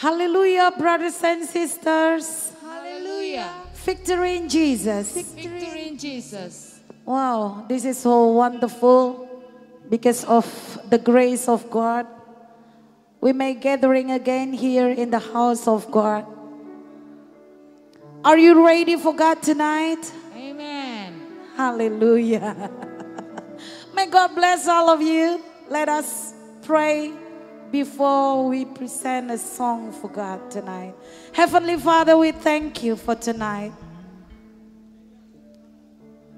Hallelujah, brothers and sisters. Hallelujah. Victory in Jesus. Victory in Jesus. Wow, this is so wonderful because of the grace of God. We may gathering again here in the house of God. Are you ready for God tonight? Amen. Hallelujah. May God bless all of you. Let us pray before we present a song for God tonight. Heavenly Father, we thank you for tonight,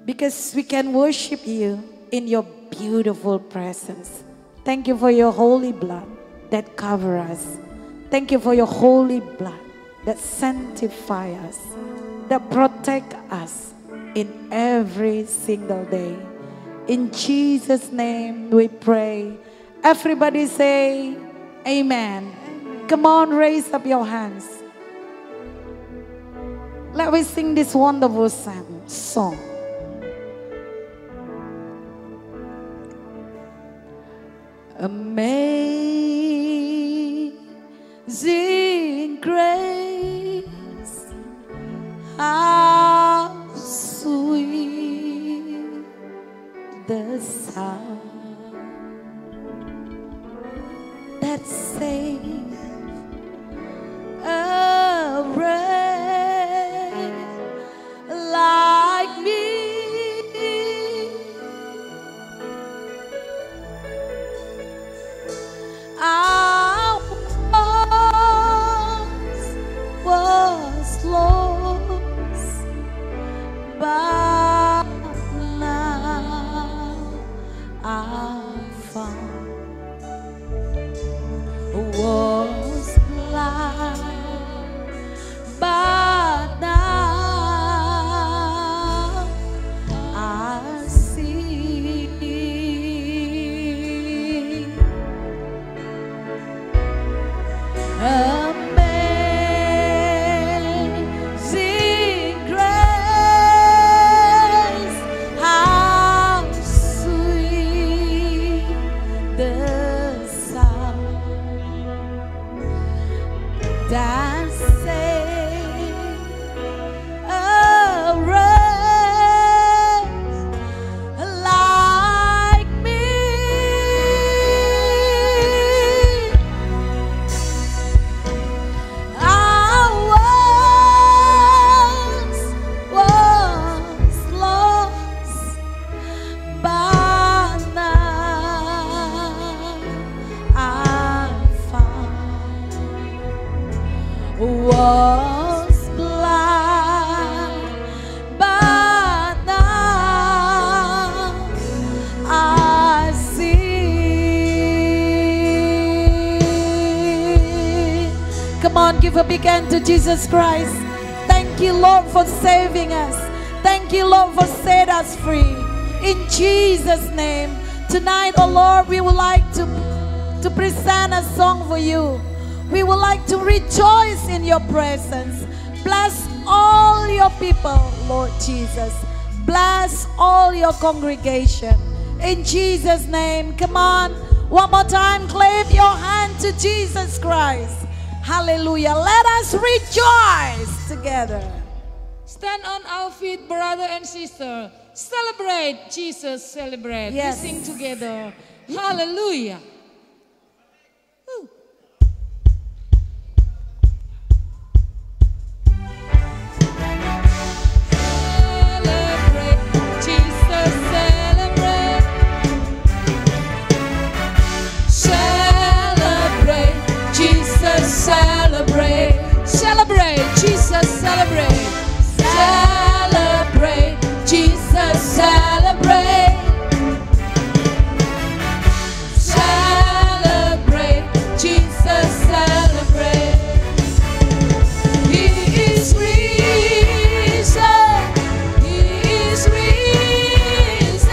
because we can worship you in your beautiful presence. Thank you for your holy blood that covers us. Thank you for your holy blood that sanctifies us, that protect us in every single day. In Jesus' name we pray. Everybody say amen. Come on, raise up your hands. Let me sing this wonderful song. Amazing grace, how sweet the sound that saved a wretch like me. I was lost, but now I'm found. Was blind, but now I see. Amazing grace, how sweet the sound that saved a wretch like me. I was lost, but now I'm found. Was blind, but now I see. Come on, give a big hand to Jesus Christ. Thank you, Lord, for saving us. Thank you, Lord, for setting us free. In Jesus' name, tonight, oh Lord, we would like to present a song for you. We would like to rejoice in your presence. Bless all your people, Lord Jesus. Bless all your congregation. In Jesus' name, come on. One more time, clap your hand to Jesus Christ. Hallelujah. Let us rejoice together. Stand on our feet, brother and sister. Celebrate Jesus, celebrate. Yes. We sing together. Hallelujah. Woo. Celebrate Jesus, celebrate. Celebrate Jesus, celebrate. Celebrate Jesus, celebrate. Celebrate Jesus, celebrate. Celebrate Jesus, celebrate. He is risen. He is risen,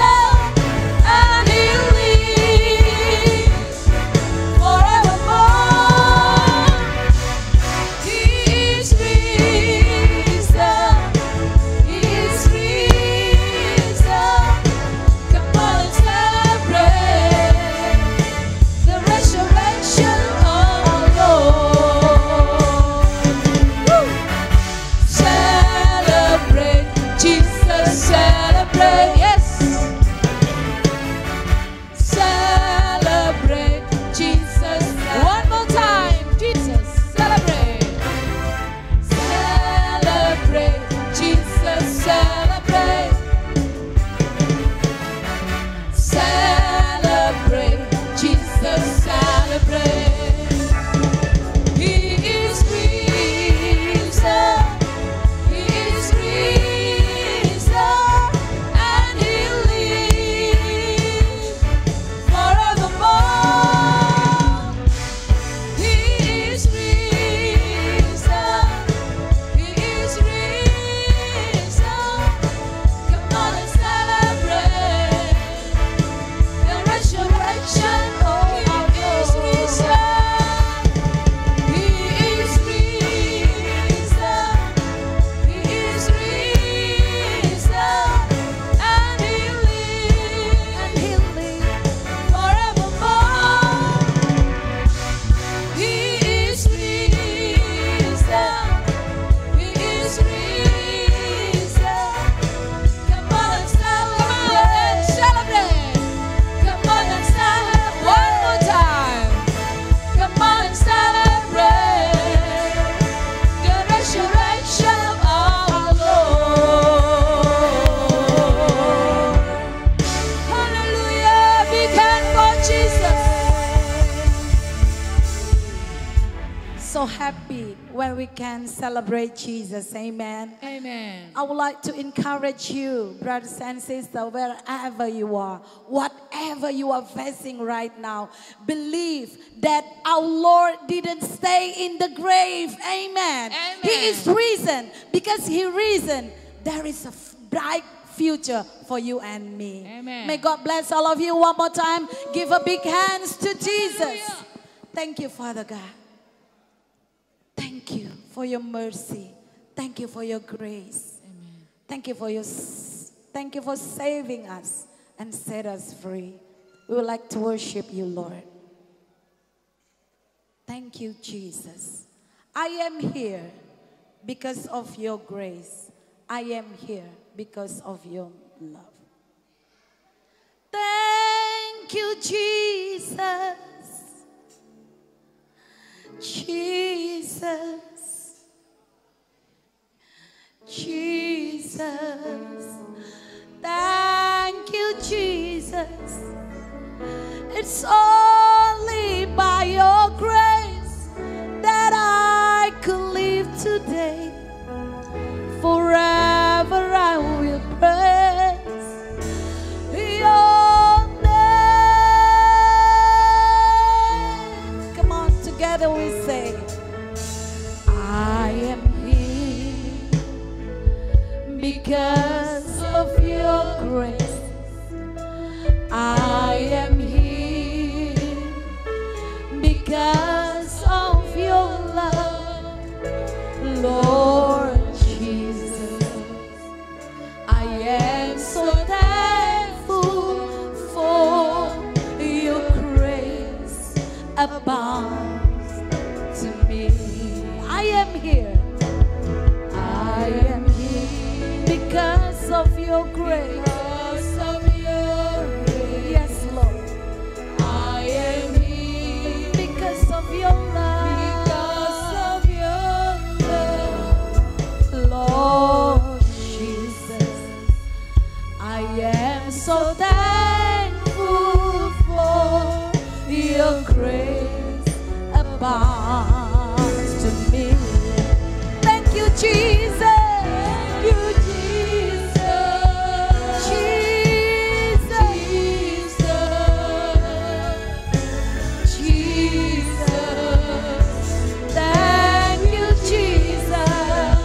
and He lives forevermore. He is risen. He is risen. Come on and celebrate the resurrection of our Lord. so happy when we can celebrate Jesus. Amen. Amen. I would like to encourage you, brothers and sisters, wherever you are, whatever you are facing right now, believe that our Lord didn't stay in the grave. Amen. Amen. He is risen. Because He risen, there is a bright future for you and me. Amen. May God bless all of you one more time. Give a big hands to Jesus. Hallelujah. Thank you, Father God. Thank you for your mercy. Thank you for your grace. Amen. Thank you for saving us and set us free. We would like to worship you, Lord. Thank you, Jesus. I am here because of your grace. I am here because of your love. Thank you, Jesus. Jesus. Jesus. Thank you, Jesus. It's only by your grace that I could live today. Forever I will praise your name. Come on, together we say, I am here because of your grace. I am here because of your love, Lord Jesus. I am so thankful for your grace abounds to me. I am here. I am here because of your grace. Because of your grace. Yes, Lord. I am here because of your love. Because of your love, Lord Jesus. I am so thankful for your grace abounds to me. Thank you, Jesus. Thank you, Jesus. Jesus. Jesus. Thank you, Jesus.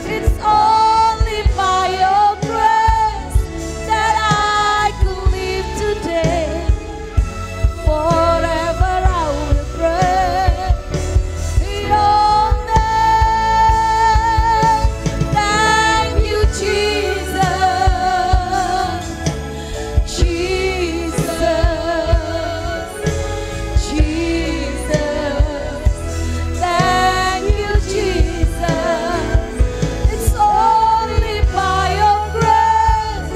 It's only by your grace that I could live today. Forever I will praise your name. Thank you, Jesus. Jesus. Jesus. Thank you, Jesus. It's only by your grace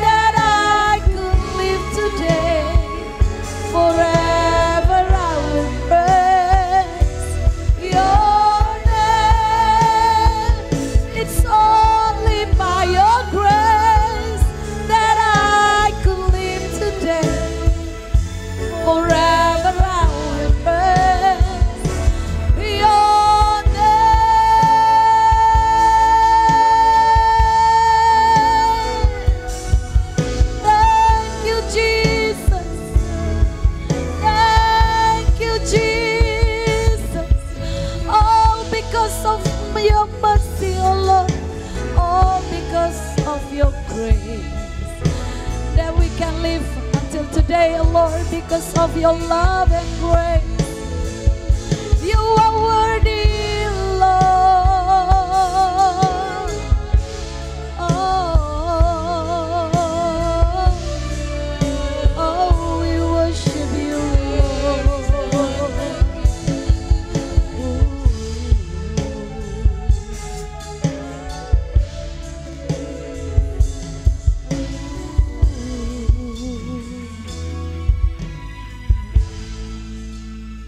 that I could live today. Forever I will praise your name. It's only by your grace that I could live today. Forever I will praise your name. Thank you, Jesus. Thank you, Jesus. All because of your mercy, oh Lord. All because of your grace that we can live until today, oh Lord, because of your love and grace. You are worthy, Lord. Oh, we worship you,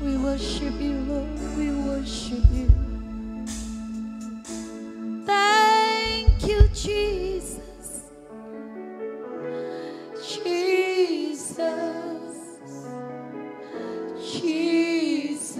we worship you, Lord. We worship you. Thank you, Jesus. Jesus. Jesus.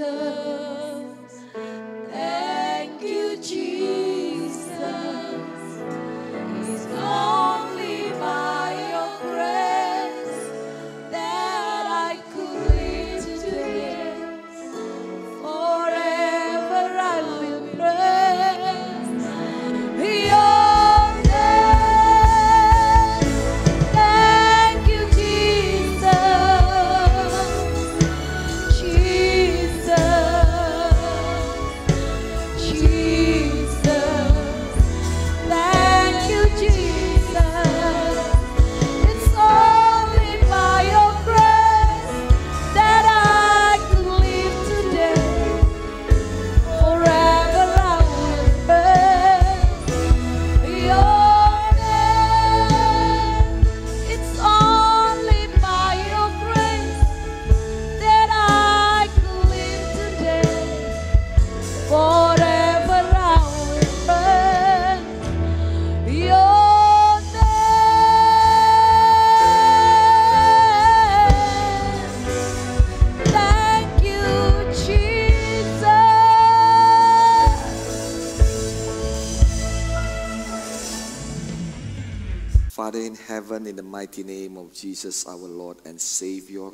Father in heaven, in the mighty name of Jesus, our Lord and Savior,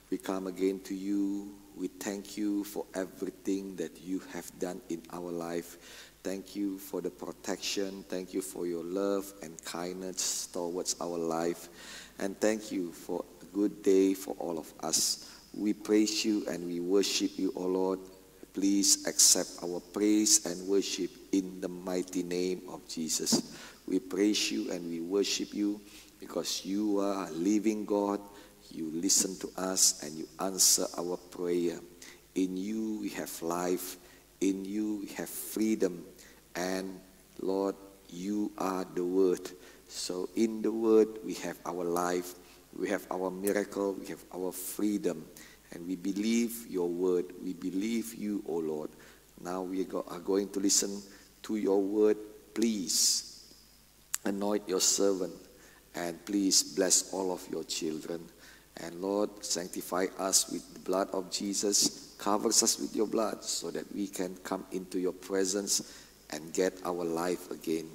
we come again to you. We thank you for everything that you have done in our life. Thank you for the protection. Thank you for your love and kindness towards our life. And thank you for a good day for all of us. We praise you and we worship you, O Lord. Please accept our praise and worship in the mighty name of Jesus. We praise you and we worship you because you are a living God. You listen to us and you answer our prayer. In you we have life. In you we have freedom. And Lord, you are the Word. So in the Word we have our life. We have our miracle. We have our freedom. And we believe your Word. We believe you, O Lord. Now we are going to listen to your Word. Please anoint your servant. And please bless all of your children. And Lord, sanctify us with the blood of Jesus. Cover us with your blood so that we can come into your presence and get our life again.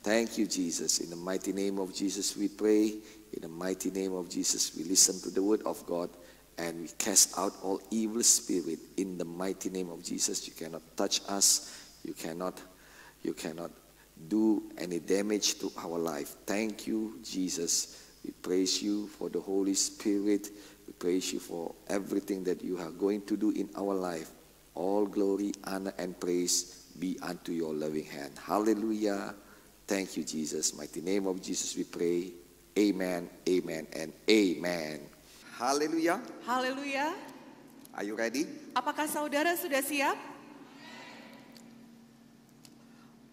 Thank you, Jesus. In the mighty name of Jesus we pray. In the mighty name of Jesus we listen to the word of God. And we cast out all evil spirit in the mighty name of Jesus. You cannot touch us. You cannot do any damage to our life. Thank you, Jesus. We praise you for the Holy Spirit. We praise you for everything that you are going to do in our life. All glory, honor, and praise be unto your loving hand. Hallelujah. Thank you, Jesus. Mighty name of Jesus we pray. Amen, amen, and amen. Hallelujah. Haleluya. Are you ready? Apakah saudara sudah siap?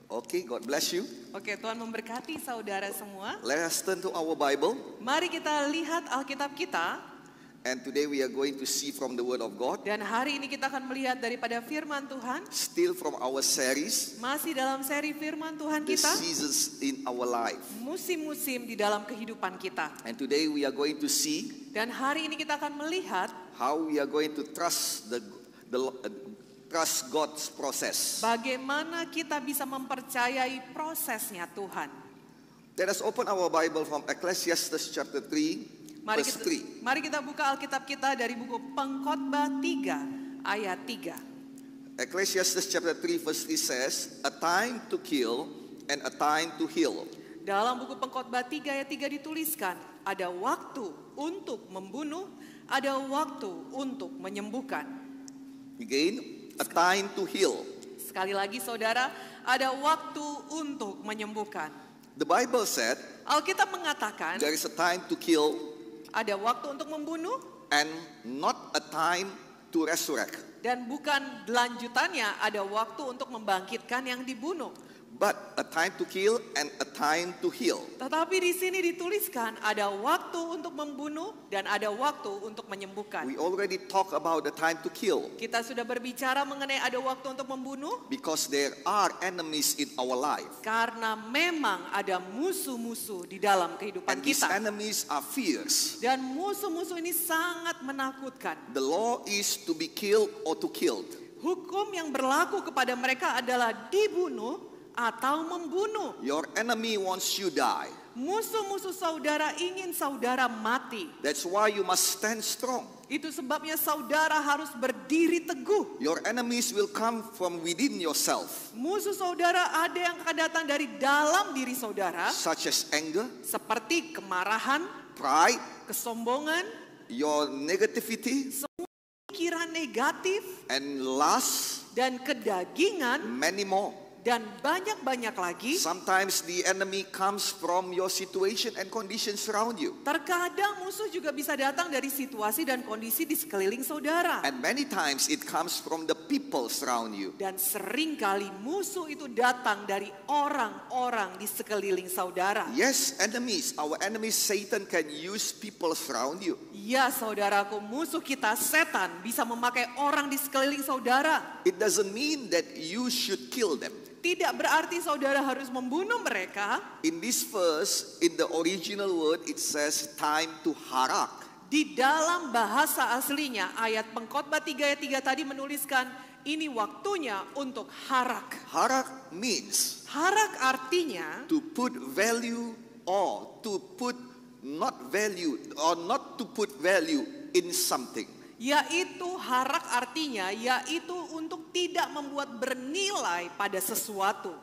Okay, God bless you. Oke, Tuhan memberkati saudara semua. Let us turn to our Bible. Mari kita lihat Alkitab kita. And today we are going to see from the Word of God. Dan hari ini kita akan melihat daripada firman Tuhan. Still from our series. Masih dalam seri firman Tuhan The kita. seasons in our life. Musim-musim di dalam kehidupan kita. And today we are going to see. Dan hari ini kita akan melihat. How we are going to trust trust God's process. Bagaimana kita bisa mempercayai prosesnya Tuhan. Let us open our Bible from Ecclesiastes chapter 3. Mari kita buka Alkitab kita dari buku Pengkhotbah 3 ayat 3. Ecclesiastes chapter 3 verse 3 says, a time to kill and a time to heal. Dalam buku Pengkhotbah 3 ayat 3 dituliskan, ada waktu untuk membunuh, ada waktu untuk menyembuhkan. Again, a time to heal. Sekali lagi saudara, ada waktu untuk menyembuhkan. The Bible said, Alkitab mengatakan, there is a time to kill. Ada waktu untuk membunuh and not a time to resurrect. Dan bukan lanjutannya ada waktu untuk membangkitkan yang dibunuh. But a time to kill and a time to heal. Tetapi di sini dituliskan ada waktu untuk membunuh dan ada waktu untuk menyembuhkan. We already talk about the time to kill. Kita sudah berbicara mengenai ada waktu untuk membunuh. Because there are enemies in our life. Karena memang ada musuh-musuh di dalam kehidupan and these kita. enemies are fierce. Dan musuh-musuh ini sangat menakutkan. The law is to be killed or to killed. Hukum yang berlaku kepada mereka adalah dibunuh atau membunuh. Your enemy wants you die. Musuh-musuh saudara ingin saudara mati. That's why you must stand strong. Itu sebabnya saudara harus berdiri teguh. Your enemies will come from within yourself. Musuh saudara ada yang akan datang dari dalam diri saudara. Such as anger, seperti kemarahan, pride, kesombongan, your negativity, semua pikiran negatif, and lust, dan kedagingan, many more. Dan banyak-banyak lagi. Sometimes the enemy comes from your situation and conditions around you. Terkadang musuh juga bisa datang dari situasi dan kondisi di sekeliling saudara. And many times it comes from the people around you. Dan seringkali musuh itu datang dari orang-orang di sekeliling saudara. Yes, enemies. Our enemy Satan can use people around you. Ya saudaraku, musuh kita setan bisa memakai orang di sekeliling saudara. It doesn't mean that you should kill them. Tidak berarti saudara harus membunuh mereka. In this verse, in the original word, it says time to harak. Di dalam bahasa aslinya, ayat Pengkhotbah 3 ayat 3 tadi menuliskan, ini waktunya untuk harak. Harak means harak artinya to put value or to put not value or not to put value in something. Yaitu harak artinya yaitu untuk tidak membuat bernilai pada sesuatu.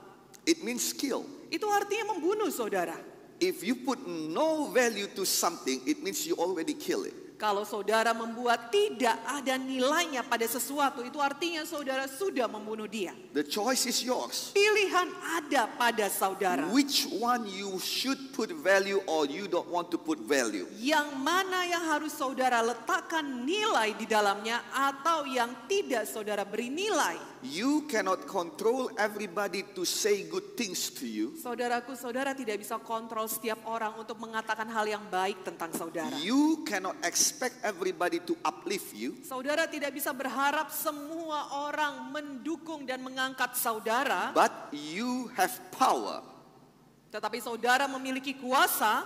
It means kill. Itu artinya membunuh, saudara. If you put no value to something, it means you already kill it. Kalau saudara membuat tidak ada nilainya pada sesuatu, itu artinya saudara sudah membunuh dia. The choice is yours. Pilihan ada pada saudara. Which one you should put value or you don't want to put value? Yang mana yang harus saudara letakkan nilai di dalamnya atau yang tidak saudara beri nilai. You cannot control everybody to say good things to you. Saudaraku, saudara tidak bisa kontrol setiap orang untuk mengatakan hal yang baik tentang saudara. You cannot expect everybody to uplift you. Saudara tidak bisa berharap semua orang mendukung dan mengangkat saudara. But you have power Tetapi saudara memiliki kuasa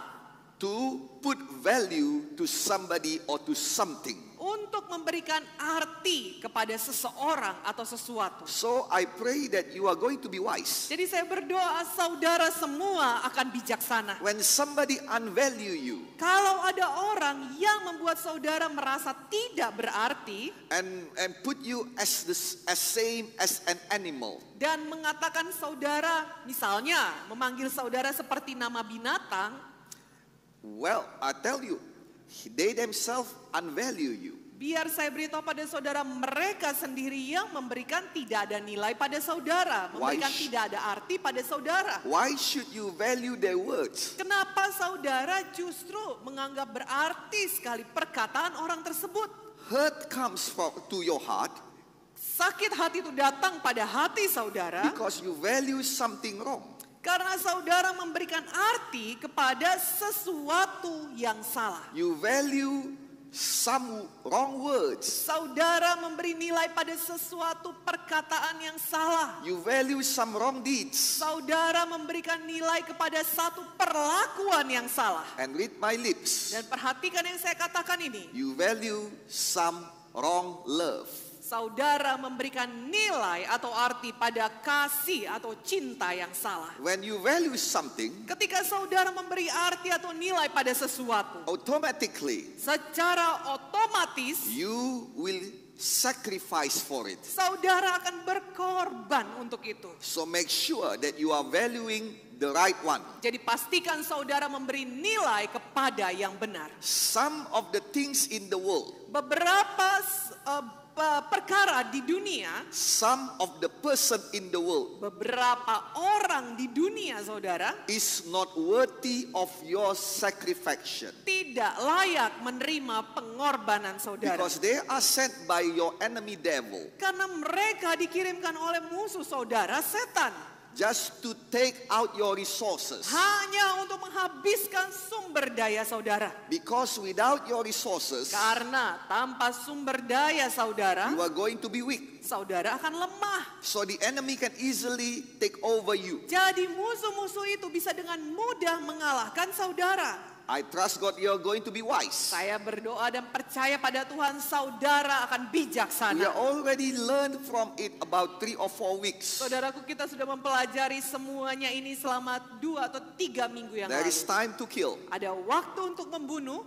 to put value to somebody or to something. untuk memberikan arti kepada seseorang atau sesuatu. So I pray that you are going to be wise. Jadi saya berdoa saudara semua akan bijaksana. When somebody unvalue you Kalau ada orang yang membuat saudara merasa tidak berarti and put you as same as an animal, dan mengatakan saudara, misalnya memanggil saudara seperti nama binatang, well, I tell you, they themselves unvalue you. biar saya beritahu pada saudara, mereka sendiri yang memberikan tidak ada nilai pada saudara, memberikan Why? tidak ada arti pada saudara. Why should you value their words? Kenapa saudara justru menganggap berarti sekali perkataan orang tersebut? Hurt comes to your heart Sakit hati itu datang pada hati saudara because you value something wrong. karena saudara memberikan arti kepada sesuatu yang salah. You value some wrong words. Saudara memberi nilai pada sesuatu perkataan yang salah. You value some wrong deeds. Saudara memberikan nilai kepada satu perlakuan yang salah. And read my lips. Dan perhatikan yang saya katakan ini. You value some wrong love. Saudara memberikan nilai atau arti pada kasih atau cinta yang salah. When you value something, Ketika saudara memberi arti atau nilai pada sesuatu, automatically secara otomatis you will sacrifice for it. saudara akan berkorban untuk itu. So make sure that you are valuing the right one. Jadi pastikan saudara memberi nilai kepada yang benar. Some of the things in the world, Beberapa perkara di dunia, some of the person in the world beberapa orang di dunia saudara is not worthy of your sacrifice tidak layak menerima pengorbanan saudara. because they are sent by your enemy devil Karena mereka dikirimkan oleh musuh saudara, setan. just to take out your resources. Hanya untuk menghabiskan sumber daya saudara. Because without your resources, Karena tanpa sumber daya saudara, you are going to be weak. saudara akan lemah. So the enemy can easily take over you. Jadi musuh-musuh itu bisa dengan mudah mengalahkan saudara. I trust God you are going to be wise. Saya berdoa dan percaya pada Tuhan, saudara akan We bijaksana. are already learned from it about 3 or 4 weeks. Saudaraku, kita sudah mempelajari semuanya ini selama 2 atau 3 minggu yang There lalu. is time to kill. Ada waktu untuk membunuh,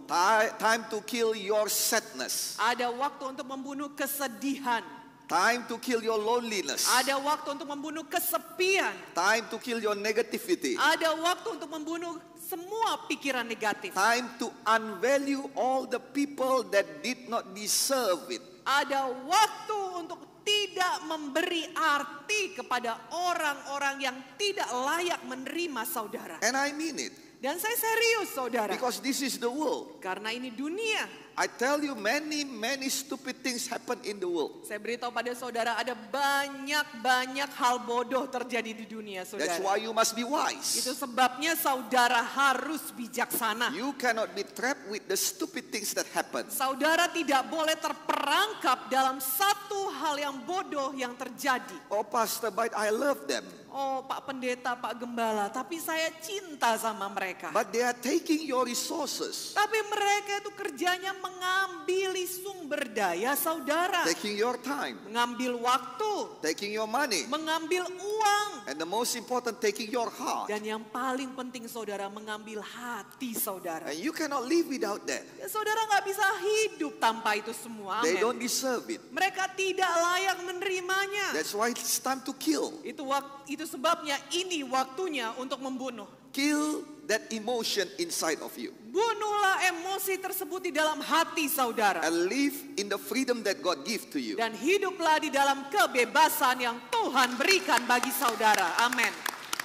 Time to kill your sadness. ada waktu untuk membunuh kesedihan, Time to kill your loneliness. ada waktu untuk membunuh kesepian, Time to kill your negativity. ada waktu untuk membunuh semua pikiran negatif. Time to unvalue all the people that did not deserve it. Ada waktu untuk tidak memberi arti kepada orang-orang yang tidak layak menerima saudara. And I mean it. Dan saya serius saudara, Because this is the world. karena ini dunia. I tell you many stupid things happen in the world. Saya beritahu pada saudara, ada banyak hal bodoh terjadi di dunia That's saudara. why you must be wise. Itu sebabnya saudara harus bijaksana. You cannot be trapped with the stupid things that happen. Saudara tidak boleh terperangkap dalam satu hal yang bodoh yang terjadi. Oh Pastor, but I love them. Oh Pak Pendeta, Pak Gembala, tapi saya cinta sama mereka. But they are taking your resources. Tapi mereka itu kerjanya mengambil sumber daya saudara. taking your time, Mengambil waktu, taking your money, mengambil uang. and the most important, taking your heart. Dan yang paling penting saudara, mengambil hati saudara. And you cannot live without that. Ya, saudara nggak bisa hidup tanpa itu semua. They Amen. don't deserve it. Mereka tidak layak menerimanya. That's why it's time to kill. Itu sebabnya ini waktunya untuk membunuh. Kill that emotion inside of you. Bunuhlah emosi tersebut di dalam hati saudara. And live in the freedom that God gives to you. Dan hiduplah di dalam kebebasan yang Tuhan berikan bagi saudara. Amin.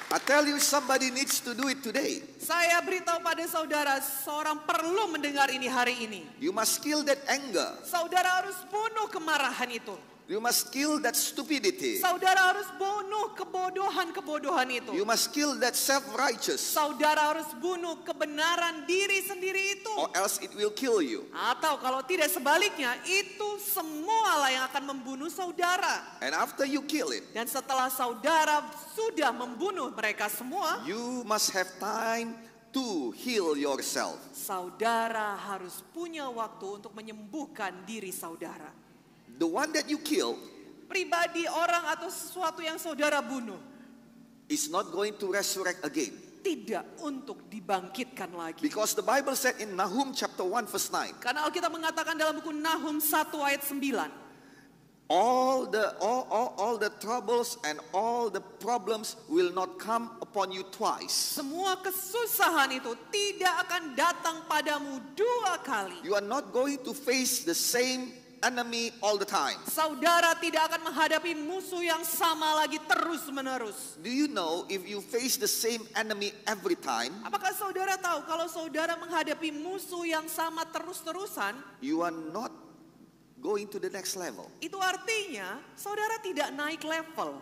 I tell you, somebody needs to do it today. Saya beritahu pada saudara, seorang perlu mendengar ini hari ini. You must kill that anger. Saudara harus bunuh kemarahan itu. You must kill that stupidity. Saudara harus bunuh kebodohan-kebodohan itu. You must kill that self-righteous. Saudara harus bunuh kebenaran diri sendiri itu. Or else it will kill you. Atau kalau tidak sebaliknya, itu semualah yang akan membunuh saudara. And after you kill it, Dan setelah saudara sudah membunuh mereka semua, you must have time to heal yourself. saudara harus punya waktu untuk menyembuhkan diri saudara. The one that you kill Pribadi orang atau sesuatu yang saudara bunuh is not going to resurrect again. tidak untuk dibangkitkan lagi. Because the Bible said in Nahum chapter 1 verse 9, Karena Alkitab mengatakan dalam buku Nahum 1 ayat 9, all the troubles and all the problems will not come upon you twice. semua kesusahan itu tidak akan datang padamu dua kali. You are not going to face the same enemy all the time. Saudara tidak akan menghadapi musuh yang sama lagi terus-menerus. Do you know if you face the same enemy every time, Apakah saudara tahu kalau saudara menghadapi musuh yang sama terus-terusan, you are not going to the next level? itu artinya saudara tidak naik level.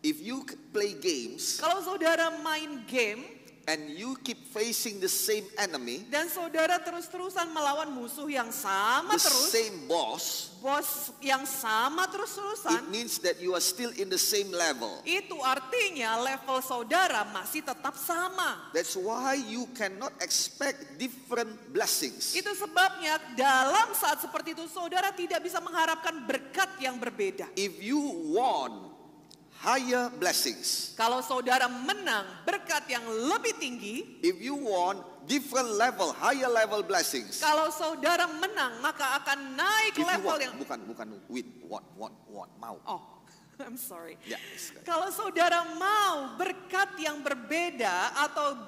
If you play games Kalau saudara main game and you keep facing the same enemy, dan saudara terus-terusan melawan musuh yang sama the terus, same boss, bos yang sama it terus-terusan, means that you are still in the same level. itu artinya level saudara masih tetap sama. That's why you cannot expect different blessings. Itu sebabnya dalam saat seperti itu saudara tidak bisa mengharapkan berkat yang berbeda. If you want higher blessings, Kalau saudara menang berkat yang lebih tinggi, if you want different level, higher level blessings, kalau saudara menang maka akan naik if you level want, yang bukan with want mau. Oh, I'm sorry. Ya, yes. Kalau saudara mau berkat yang berbeda atau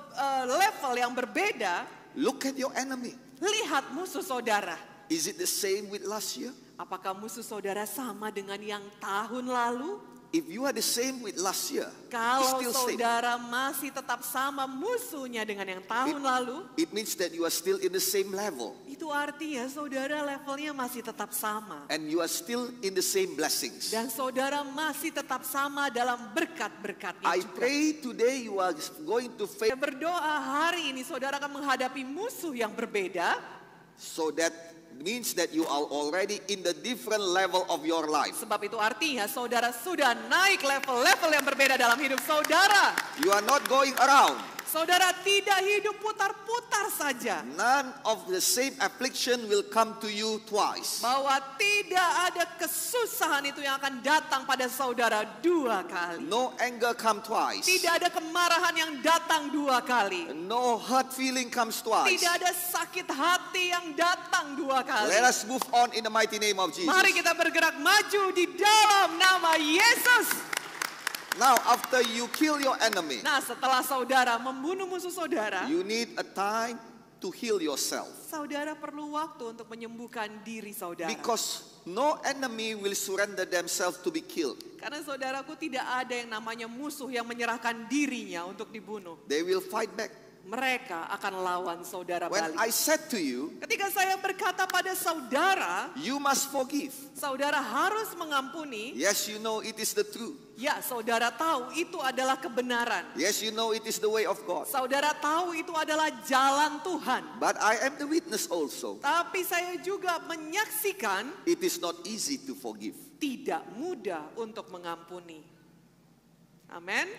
level yang berbeda, Look at your enemy. lihat musuh saudara. Is it the same with last year? Apakah musuh saudara sama dengan yang tahun lalu? If you are the same with last year, it's Kalau still same. saudara masih tetap sama musuhnya dengan yang tahun lalu, It means that you are still in the same level itu artinya saudara levelnya masih tetap sama. and you are still in the same blessings. Dan saudara masih tetap sama dalam berkat-berkatnya I juga. pray today you are going to face Saya berdoa hari ini saudara akan menghadapi musuh yang berbeda. so that means that you are already in the different level of your life. Sebab itu artinya saudara sudah naik level-level yang berbeda dalam hidup saudara. You are not going around. Saudara tidak hidup putar-putar saja. None of the same affliction will come to you twice. Bahwa tidak ada kesusahan itu yang akan datang pada saudara dua kali. No anger come twice. Tidak ada kemarahan yang datang dua kali. No hurt feeling comes twice. Tidak ada sakit hati yang datang dua kali. Let us move on in the mighty name of Jesus. Mari kita bergerak maju di dalam nama Yesus. Now, after you kill your enemy, Nah, setelah saudara membunuh musuh saudara, you need a time to heal yourself. saudara perlu waktu untuk menyembuhkan diri saudara. Because no enemy will surrender themselves to be killed. Karena saudaraku tidak ada yang namanya musuh yang menyerahkan dirinya untuk dibunuh. They will fight back. Mereka akan lawan saudara When balik. I said to you, Ketika saya berkata pada saudara, you must forgive. saudara harus mengampuni. Yes, you know it is the truth. Ya, saudara tahu itu adalah kebenaran. Yes, you know it is the way of God. Saudara tahu itu adalah jalan Tuhan. But I am the witness also. Tapi saya juga menyaksikan It is not easy to forgive. tidak mudah untuk mengampuni. Amin.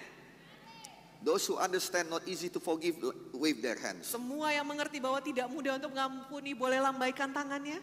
Those who understand not easy to forgive, wave their hands. Semua yang mengerti bahwa tidak mudah untuk mengampuni, boleh lambaikan tangannya.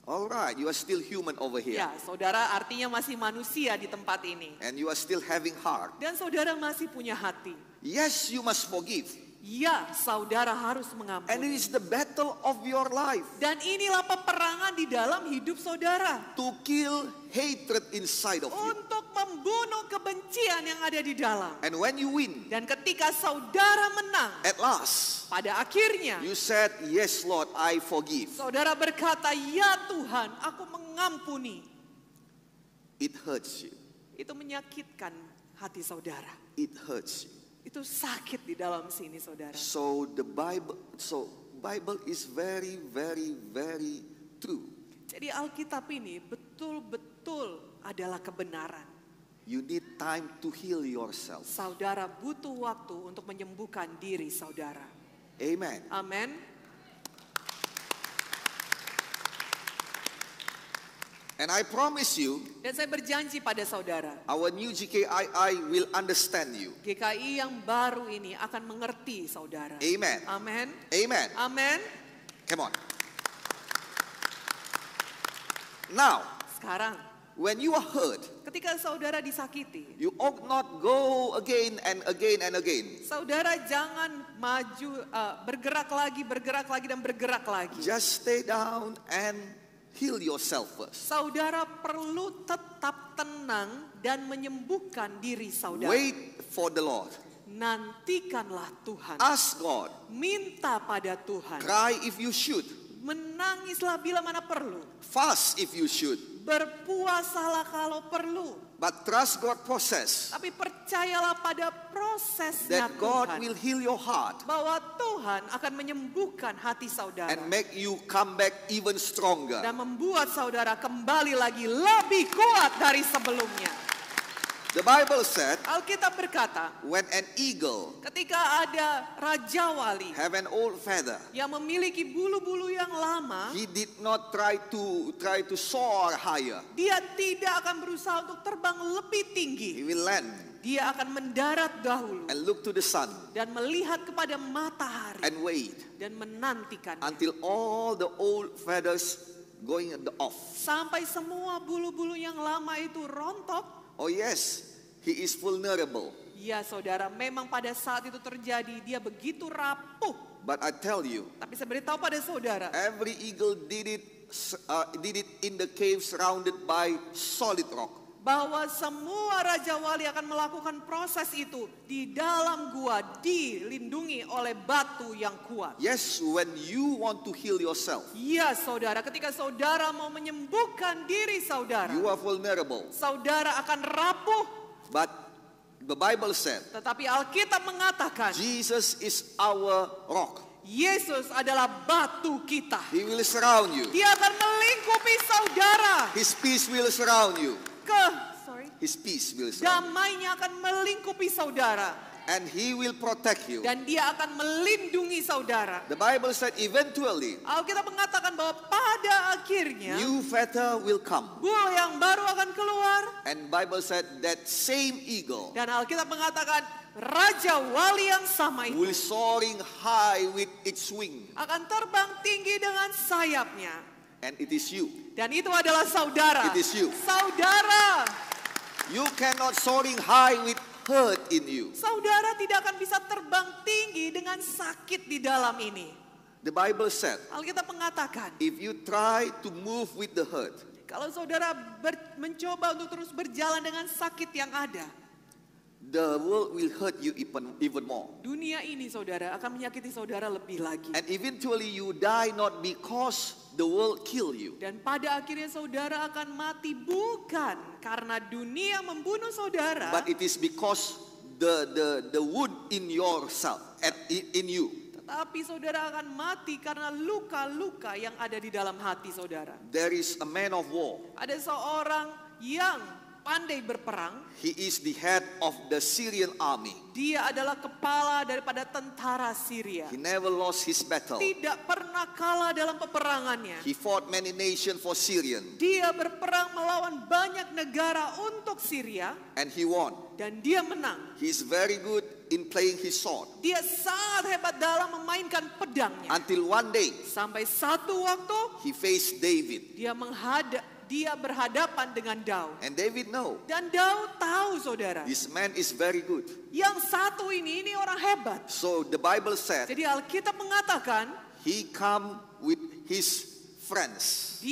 Alright, you are still human over here. Ya, saudara artinya masih manusia di tempat ini. And you are still having heart. Dan saudara masih punya hati. Yes, you must forgive. Ya, saudara harus And it mengampuni. is the battle of your life. Dan inilah peperangan di dalam hidup saudara. To kill hatred inside of you. Untuk membunuh kebencian yang ada di dalam. And when you win, Dan ketika saudara menang, at last, pada akhirnya, you said, yes Lord, I forgive. saudara berkata, ya Tuhan, aku mengampuni. It hurts you. Itu menyakitkan hati saudara. It hurts you. Itu sakit di dalam sini saudara. So Bible is very, very, very true. Jadi Alkitab ini betul-betul adalah kebenaran. You need time to heal yourself. Saudara butuh waktu untuk menyembuhkan diri saudara. Amen. Amin. And I promise you, Dan saya berjanji pada saudara, our new GKII will understand you. GKI yang baru ini akan mengerti saudara. Amen. Amin. Amen. Amin. Come on. Now, Sekarang, when you are hurt, ketika saudara disakiti, you ought not go again and again and again. saudara jangan maju, bergerak lagi, dan bergerak lagi. Just stay down and heal yourself first. Saudara perlu tetap tenang dan menyembuhkan diri saudara. Wait for the Lord. Nantikanlah Tuhan. Ask God. Minta pada Tuhan. Cry if you should. Menangislah bila mana perlu. Fast if you should. Berpuasalah kalau perlu. But trust God's process. Tapi percayalah pada prosesnya That God Tuhan. will heal your heart. Bahwa Tuhan akan menyembuhkan hati saudara. And make you come back even stronger. Dan membuat saudara kembali lagi lebih kuat dari sebelumnya. The Bible said, Alkitab berkata, when an eagle ketika ada Raja Wali have an old feather, yang memiliki bulu-bulu yang lama, he did not try to soar higher. dia tidak akan berusaha untuk terbang lebih He tinggi. will land Dia akan mendarat dahulu and look to the sun dan melihat kepada matahari and wait dan menantikan until all the old feathers going off. sampai semua bulu-bulu yang lama itu rontok. Oh yes, he is vulnerable. Ya saudara, memang pada saat itu terjadi dia begitu rapuh. But I tell you, Tapi saya beritahu pada saudara, every eagle did it in the cave surrounded by solid rock. bahwa semua Raja Wali akan melakukan proses itu di dalam gua, dilindungi oleh batu yang kuat. Yes, when you want to heal yourself, Ya saudara, ketika saudara mau menyembuhkan diri saudara, you are vulnerable. saudara akan rapuh. But the Bible said, Tetapi Alkitab mengatakan, Jesus is our rock. Yesus adalah batu kita. He will surround you. Dia akan melingkupi saudara. His peace will surround you. His peace will surround you. Damainya akan melingkupi saudara. And he will protect you. Dan dia akan melindungi saudara. The Bible said eventually, Alkitab mengatakan bahwa pada akhirnya new feather will come. bulu yang baru akan keluar. And Bible said that same eagle Dan Alkitab mengatakan Raja Wali yang sama itu will soaring high with its wing. akan terbang tinggi dengan sayapnya. And it is you. Dan itu adalah saudara. It is you. Saudara. You cannot soaring high with hurt in you. Saudara tidak akan bisa terbang tinggi dengan sakit di dalam ini. The Bible said, Alkitab mengatakan, if you try to move with the hurt, kalau saudara mencoba untuk terus berjalan dengan sakit yang ada, the world will hurt you even more. dunia ini saudara akan menyakiti saudara lebih lagi. And eventually you die not because the world kill you, Dan pada akhirnya saudara akan mati bukan karena dunia membunuh saudara, but it is because the wound in yourself, in you. tetapi saudara akan mati karena luka-luka yang ada di dalam hati saudara. There is a man of war. Ada seorang yang pandai berperang. He is the head of the Syrian army. Dia adalah kepala daripada tentara Syria. He never lost his battle. Tidak pernah kalah dalam peperangannya. He fought many nations for Syrian, Dia berperang melawan banyak negara untuk Syria and he won. dan dia menang. He is very good in playing his sword. Dia sangat hebat dalam memainkan pedangnya. Until one day, Sampai satu waktu he faced David. dia berhadapan dengan Daud. And David know, Dan Daud tahu, saudara, this man is very good. yang satu ini orang hebat. So the Bible said, Jadi Alkitab mengatakan, he come with his friends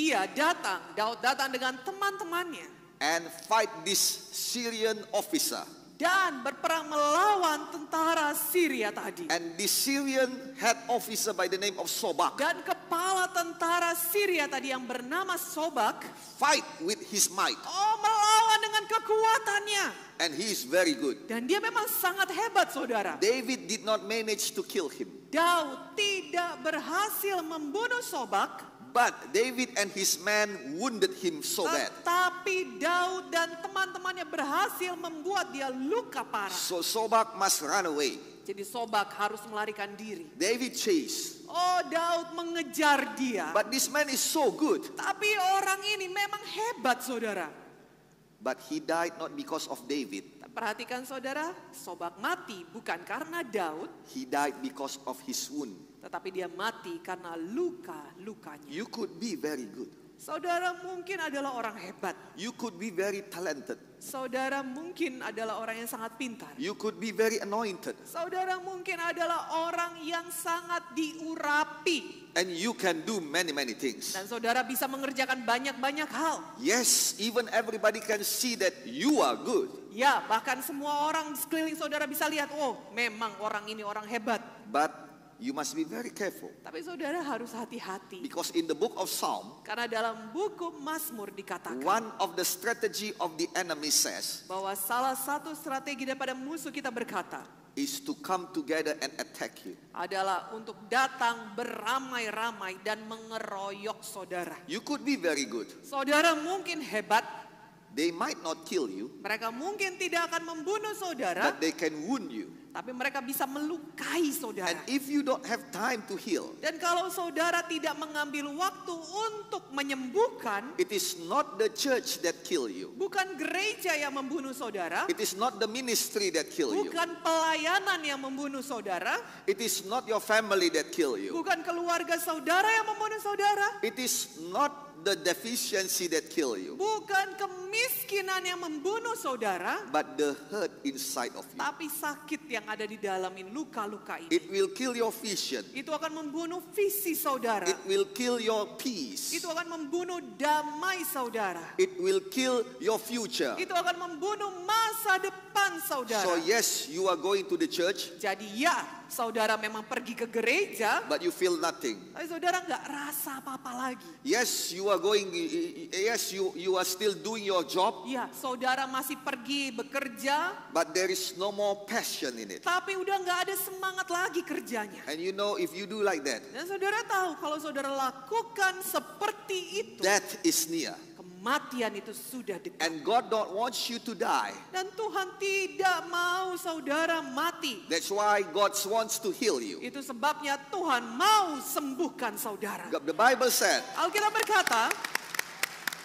Daud datang dengan teman-temannya. and fight this Syrian officer. Dan berperang melawan tentara Syria tadi. And the Syrian head officer by the name of Sobak Dan kepala tentara Syria tadi yang bernama Sobak, fight with his might. melawan dengan kekuatannya. And he is very good. Dan dia memang sangat hebat, saudara. David did not manage to kill him. Daud tidak berhasil membunuh Sobak, But David and his men wounded him so bad. tetapi Daud dan teman-temannya berhasil membuat dia luka parah. So Sobak must run away. Jadi Sobak harus melarikan diri. David chased. Daud mengejar dia. But this man is so good. Tapi orang ini memang hebat, saudara. But he died not because of David. Perhatikan, saudara, Sobak mati bukan karena Daud, He died because of his wound. tetapi dia mati karena luka-lukanya. You could be very good. Saudara mungkin adalah orang hebat. You could be very talented. Saudara mungkin adalah orang yang sangat pintar. You could be very anointed. Saudara mungkin adalah orang yang sangat diurapi. And you can do many, many things. Dan saudara bisa mengerjakan banyak-banyak hal. Yes, even everybody can see that you are good. Ya, bahkan semua orang di sekeliling saudara bisa lihat, memang orang ini orang hebat. But you must be very careful. Tapi saudara harus hati-hati. Because in the book of Psalm, Karena dalam buku Mazmur dikatakan one of the strategy of the enemy says bahwa salah satu strategi daripada musuh kita berkata is to come together and attack you. adalah untuk datang beramai-ramai dan mengeroyok saudara. You could be very good. Saudara mungkin hebat, They might not kill you, mereka mungkin tidak akan membunuh saudara, but they can wound you. tapi mereka bisa melukai saudara. And if you don't have time to heal, Dan kalau saudara tidak mengambil waktu untuk menyembuhkan, it is not the church that kill you. bukan gereja yang membunuh saudara, It is not the ministry that kill you. bukan pelayanan yang membunuh saudara, It is not your family that kill you. bukan keluarga saudara yang membunuh saudara, It is not the deficiency that kill you, bukan kemiskinan yang membunuh saudara, but the hurt inside of you. tapi sakit yang ada di dalam ini, luka-luka ini. It will kill your vision. Itu akan membunuh visi saudara. It will kill your peace. Itu akan membunuh damai saudara. It will kill your future. Itu akan membunuh masa depan saudara. So yes, you are going to the church, Jadi ya, saudara memang pergi ke gereja, but you feel nothing. tapi saudara nggak rasa apa-apa lagi. Yes, you are going, yes, you are still doing your job, Ya, saudara masih pergi bekerja, but there is no more passion in it. tapi udah nggak ada semangat lagi kerjanya. And you know, if you do like that, Dan saudara tahu kalau saudara lakukan seperti itu, death is near. kematian itu sudah dekat. And God don't want you to die. Dan Tuhan tidak mau saudara mati. That's why God wants to heal you. Itu sebabnya Tuhan mau sembuhkan saudara. The Bible said, Alkitab berkata,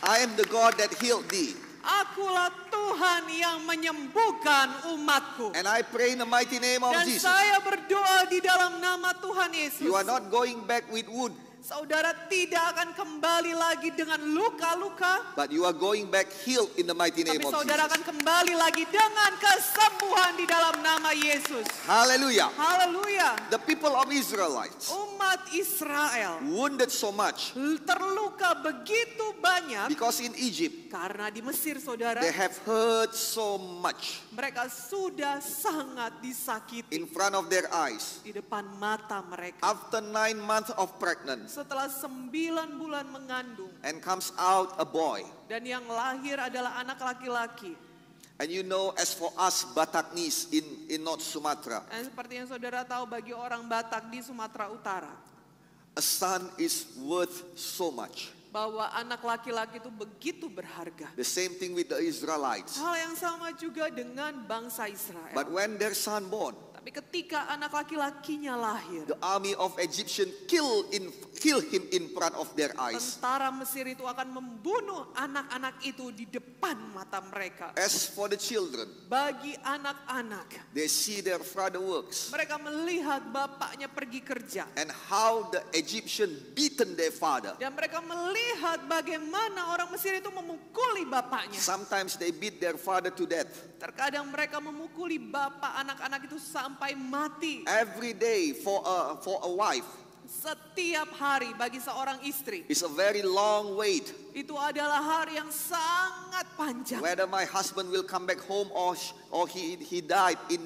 I am the God that healed thee. Akulah Tuhan yang menyembuhkan umatku. And I pray in the mighty name of Dan Jesus. saya berdoa di dalam nama Tuhan Yesus. You are not going back with wound, Saudara tidak akan kembali lagi dengan luka-luka, but you are going back healed in the mighty name tapi of saudara Jesus. akan kembali lagi dengan kesembuhan di dalam nama Yesus. Hallelujah. Haleluya. The people of Israelites Umat Israel wounded so much terluka begitu banyak because in Egypt karena di Mesir, saudara, they have hurt so much mereka sudah sangat disakiti in front of their eyes. di depan mata mereka. After 9 months of pregnancy, Setelah 9 bulan mengandung and comes out a boy. dan yang lahir adalah anak laki-laki. And you know, as for us Bataknis in North Sumatra, Dan seperti yang saudara tahu, bagi orang Batak di Sumatera Utara, a son is worth so much. bahwa anak laki-laki itu begitu berharga. The same thing with the Israelites. Hal yang sama juga dengan bangsa Israel. But when their son born, Tapi ketika anak laki-lakinya lahir, the army of Egyptian kill him in front of their eyes. tentara Mesir itu akan membunuh anak-anak itu di depan mata mereka. As for the children, Bagi anak-anak, they see their father works mereka melihat bapaknya pergi kerja. and how the Egyptian beaten their father. Dan mereka melihat bagaimana orang Mesir itu memukuli bapaknya. Sometimes they beat their father to death. Terkadang mereka memukuli bapak anak-anak itu sampai mati. Every day for a wife Setiap hari bagi seorang istri is a very long wait. itu adalah hari yang sangat panjang. Whether my husband will come back home or he died in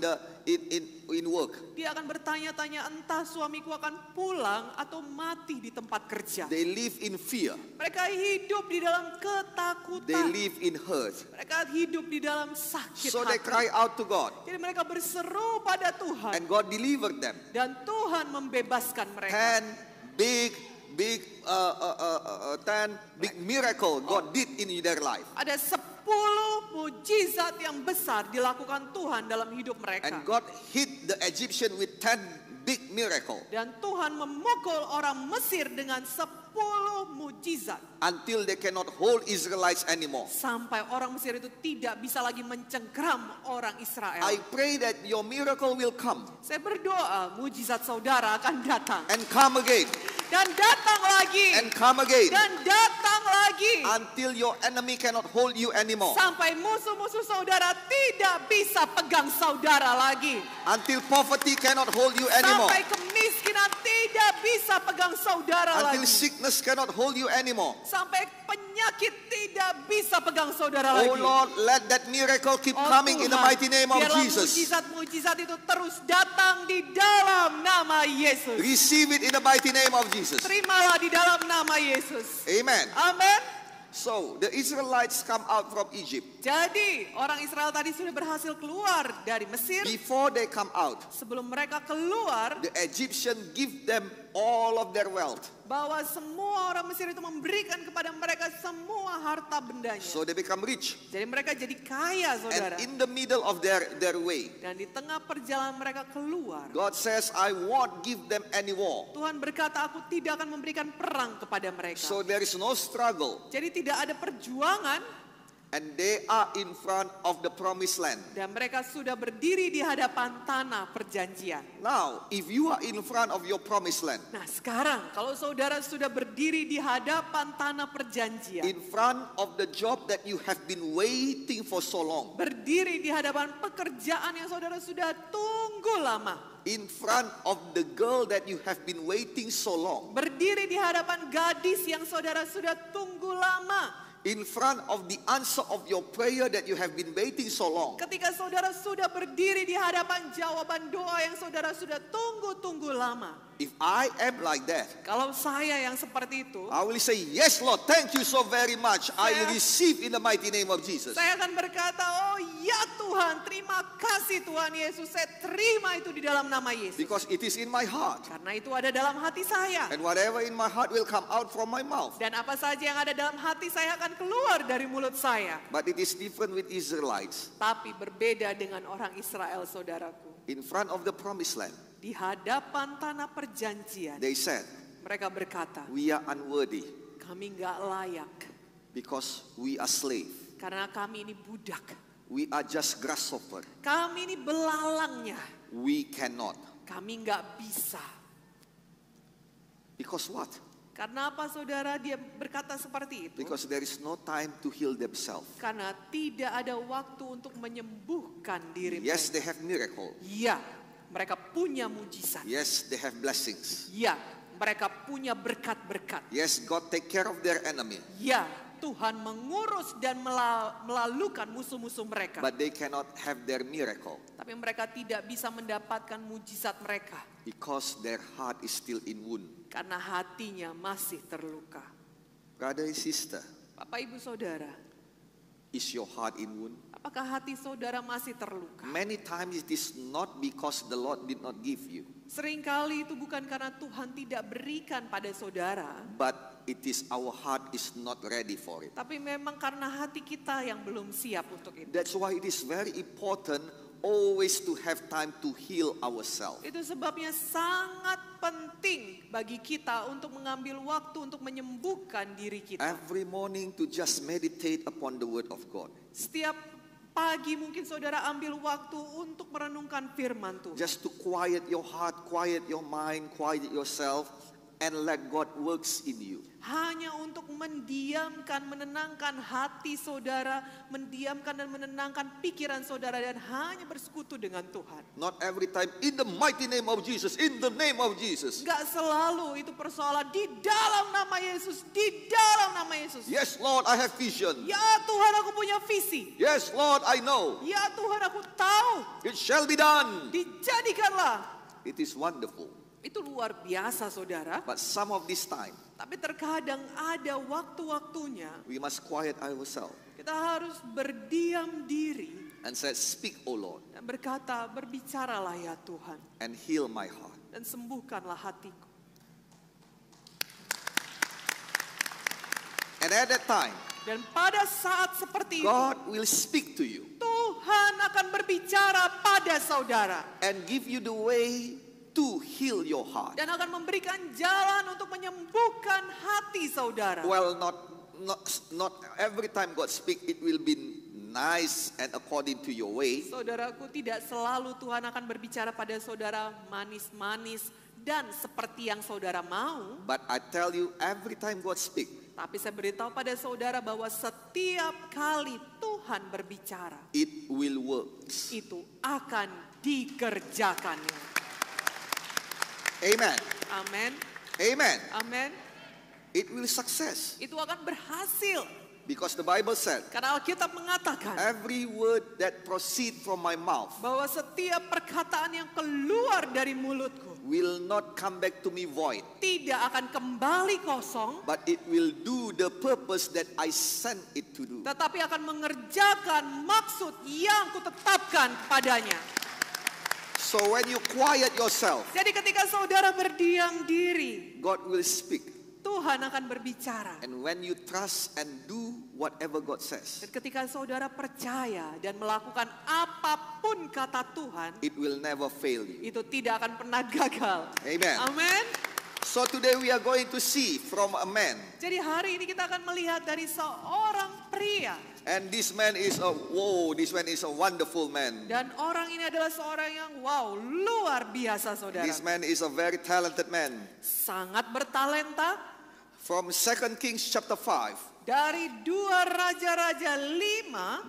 work. Dia akan bertanya-tanya entah suamiku akan pulang atau mati di tempat kerja. They live in fear. Mereka hidup di dalam They ketakutan. live in hurt. Mereka hidup di dalam sakit So they hati. cry out to God, Jadi mereka berseru pada Tuhan. and God delivered them. Dan Tuhan membebaskan mereka. 10 big miracle God did in their life. Ada 10 mujizat yang besar dilakukan Tuhan dalam hidup mereka. And God hit the Egyptian with 10 big miracle Dan Tuhan memukul orang Mesir dengan 10 mujizat. until they cannot hold Israelites anymore. Sampai orang Mesir itu tidak bisa lagi mencengkram orang Israel. I pray that your miracle will come Saya berdoa mujizat saudara akan datang. and come again Dan datang lagi. and come again Dan datang lagi. until your enemy cannot hold you anymore. Sampai musuh-musuh saudara tidak bisa pegang saudara lagi. Until poverty cannot hold you anymore. Sampai kemiskinan tidak bisa pegang saudara Until lagi. sickness cannot hold you anymore. Sampai penyakit tidak bisa pegang saudara Oh lagi. Lord, let that miracle keep Oh coming in the Tuhan, mighty name of biarlah Jesus. mujizat-mujizat itu terus datang di dalam nama Yesus. Receive it in the mighty name of Jesus. Terimalah di dalam nama Yesus. Amen. Amin. So the Israelites come out from Egypt. Jadi orang Israel tadi sudah berhasil keluar dari Mesir. Before they come out, Sebelum mereka keluar, the Egyptian give them all of their wealth. bahwa semua orang Mesir itu memberikan kepada mereka semua harta bendanya. So they become rich. Jadi mereka jadi kaya, saudara. And in the middle of their way, Dan di tengah perjalanan mereka keluar, God says, I won't give them any war. Tuhan berkata, aku tidak akan memberikan perang kepada mereka. So there is no struggle. Jadi tidak ada perjuangan. And they are in front of the promised land. Dan mereka sudah berdiri di hadapan tanah perjanjian. Now, if you are in front of your promised land, Nah sekarang kalau saudara sudah berdiri di hadapan tanah perjanjian. in front of the job that you have been waiting for so long, Berdiri di hadapan pekerjaan yang saudara sudah tunggu lama. in front of the girl that you have been waiting so long, Berdiri di hadapan gadis yang saudara sudah tunggu lama. in front of the answer of your prayer that you have been waiting so long, Ketika saudara sudah berdiri di hadapan jawaban doa yang saudara sudah tunggu-tunggu lama. if I am like that, Kalau saya yang seperti itu, I will say, yes Lord, thank you so very much. I Saya- receive in the mighty name of Jesus. saya akan berkata, oh ya Tuhan, terima kasih Tuhan Yesus. Saya terima itu di dalam nama Yesus. Because it is in my heart. Karena itu ada dalam hati saya. And whatever in my heart will come out from my mouth. Dan apa saja yang ada dalam hati saya akan keluar dari mulut saya. But it is different with Israelites. Tapi berbeda dengan orang Israel, saudaraku. In front of the promised land, Di hadapan tanah perjanjian, they said, mereka berkata, we are unworthy kami gak layak. because we are slave. Karena kami ini budak. We are just grasshopper. Kami ini belalangnya. We cannot. Kami gak bisa. Because what? Karena apa saudara dia berkata seperti itu? Because there is no time to heal themselves. Karena tidak ada waktu untuk menyembuhkan diri Yes, mereka. they have miracle. Iya, mereka punya mujizat. Yes, they have blessings. Iya, mereka punya berkat-berkat. Yes, God take care of their enemy. Ya, Tuhan mengurus dan melalukan musuh-musuh mereka. But they cannot have their miracle Tapi mereka tidak bisa mendapatkan mujizat mereka. because their heart is still in wound. Karena hatinya masih terluka. Brother and sister, Bapak Ibu Saudara, is your heart in wound? apakah hati saudara masih terluka? Many times it is not because the Lord did not give you, Seringkali itu bukan karena Tuhan tidak berikan pada saudara. but it is our heart is not ready for it. Tapi memang karena hati kita yang belum siap untuk itu. That's why it is very important always to have time to heal ourselves. Itu sebabnya sangat penting bagi kita untuk mengambil waktu untuk menyembuhkan diri kita. Every morning to just meditate upon the word of God. Setiap pagi mungkin saudara ambil waktu untuk merenungkan firman Tuhan. Just to quiet your heart, quiet your mind, quiet yourself, and let God works in you. Hanya untuk mendiamkan, menenangkan hati saudara, mendiamkan dan menenangkan pikiran saudara, dan hanya bersekutu dengan Tuhan. Not every time, in the mighty name of Jesus, in the name of Jesus. Gak selalu itu persoalan di dalam nama Yesus, di dalam nama Yesus. Yes, Lord, I have vision. Ya Tuhan, aku punya visi. Yes, Lord, I know. Ya Tuhan, aku tahu. It shall be done. Dijadikanlah. It is wonderful. Itu luar biasa saudara. But some of this time, Tapi terkadang ada waktu-waktunya we must quiet ourselves kita harus berdiam diri and say, speak, O Lord, dan berkata, berbicaralah ya Tuhan, and heal my heart. dan sembuhkanlah hatiku. And at that time, Dan pada saat seperti itu, God will speak to you Tuhan akan berbicara pada saudara and give you the way to heal your heart. dan akan memberikan jalan untuk menyembuhkan hati saudara. Well, not every time God speak, it will be nice and according to your way. Saudaraku, tidak selalu Tuhan akan berbicara pada saudara manis-manis dan seperti yang saudara mau. But I tell you, every time God speak, Tapi saya beritahu pada saudara bahwa setiap kali Tuhan berbicara, it will work. itu akan dikerjakannya. Amen. Amin. Amen. Amin. It will success. Itu akan berhasil. Because the Bible said, Karena Alkitab mengatakan every word that proceed from my mouth bahwa setiap perkataan yang keluar dari mulutku will not come back to me void, tidak akan kembali kosong, but it will do the purpose that I sent it to do. tetapi akan mengerjakan maksud yang kutetapkan padanya. So when you quiet yourself, Jadi ketika saudara berdiam diri, God will speak. Tuhan akan berbicara. And when you trust and do whatever God says, Dan ketika saudara percaya dan melakukan apapun kata Tuhan, it will never fail you. itu tidak akan pernah gagal. Amen. Amin. So today we are going to see from a man. Jadi hari ini kita akan melihat dari seorang pria. And this man is a wonderful man. Dan orang ini adalah seorang yang luar biasa saudara. This man is a very talented man. Sangat bertalenta. From 2 Kings chapter 5. Dari 2 Raja-Raja 5.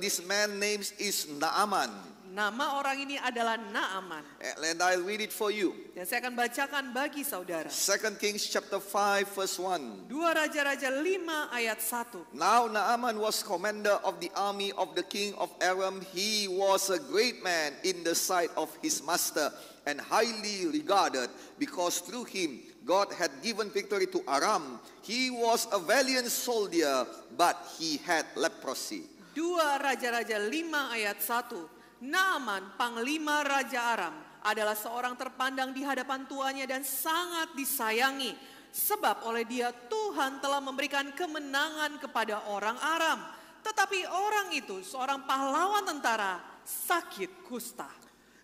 This man names is Naaman. Nama orang ini adalah Naaman. And I'll read it for you. Dan saya akan bacakan bagi saudara. 2 Kings chapter 5 verse 1. 2 Raja-Raja 5 ayat 1. Now Naaman was commander of the army of the king of Aram. He was a great man in the sight of his master and highly regarded because through him God had given victory to Aram. He was a valiant soldier, but he had leprosy. 2 Raja-Raja 5 ayat 1. Naaman, panglima Raja Aram, adalah seorang terpandang di hadapan tuannya dan sangat disayangi. Sebab oleh dia Tuhan telah memberikan kemenangan kepada orang Aram. Tetapi orang itu, seorang pahlawan tentara, sakit kusta.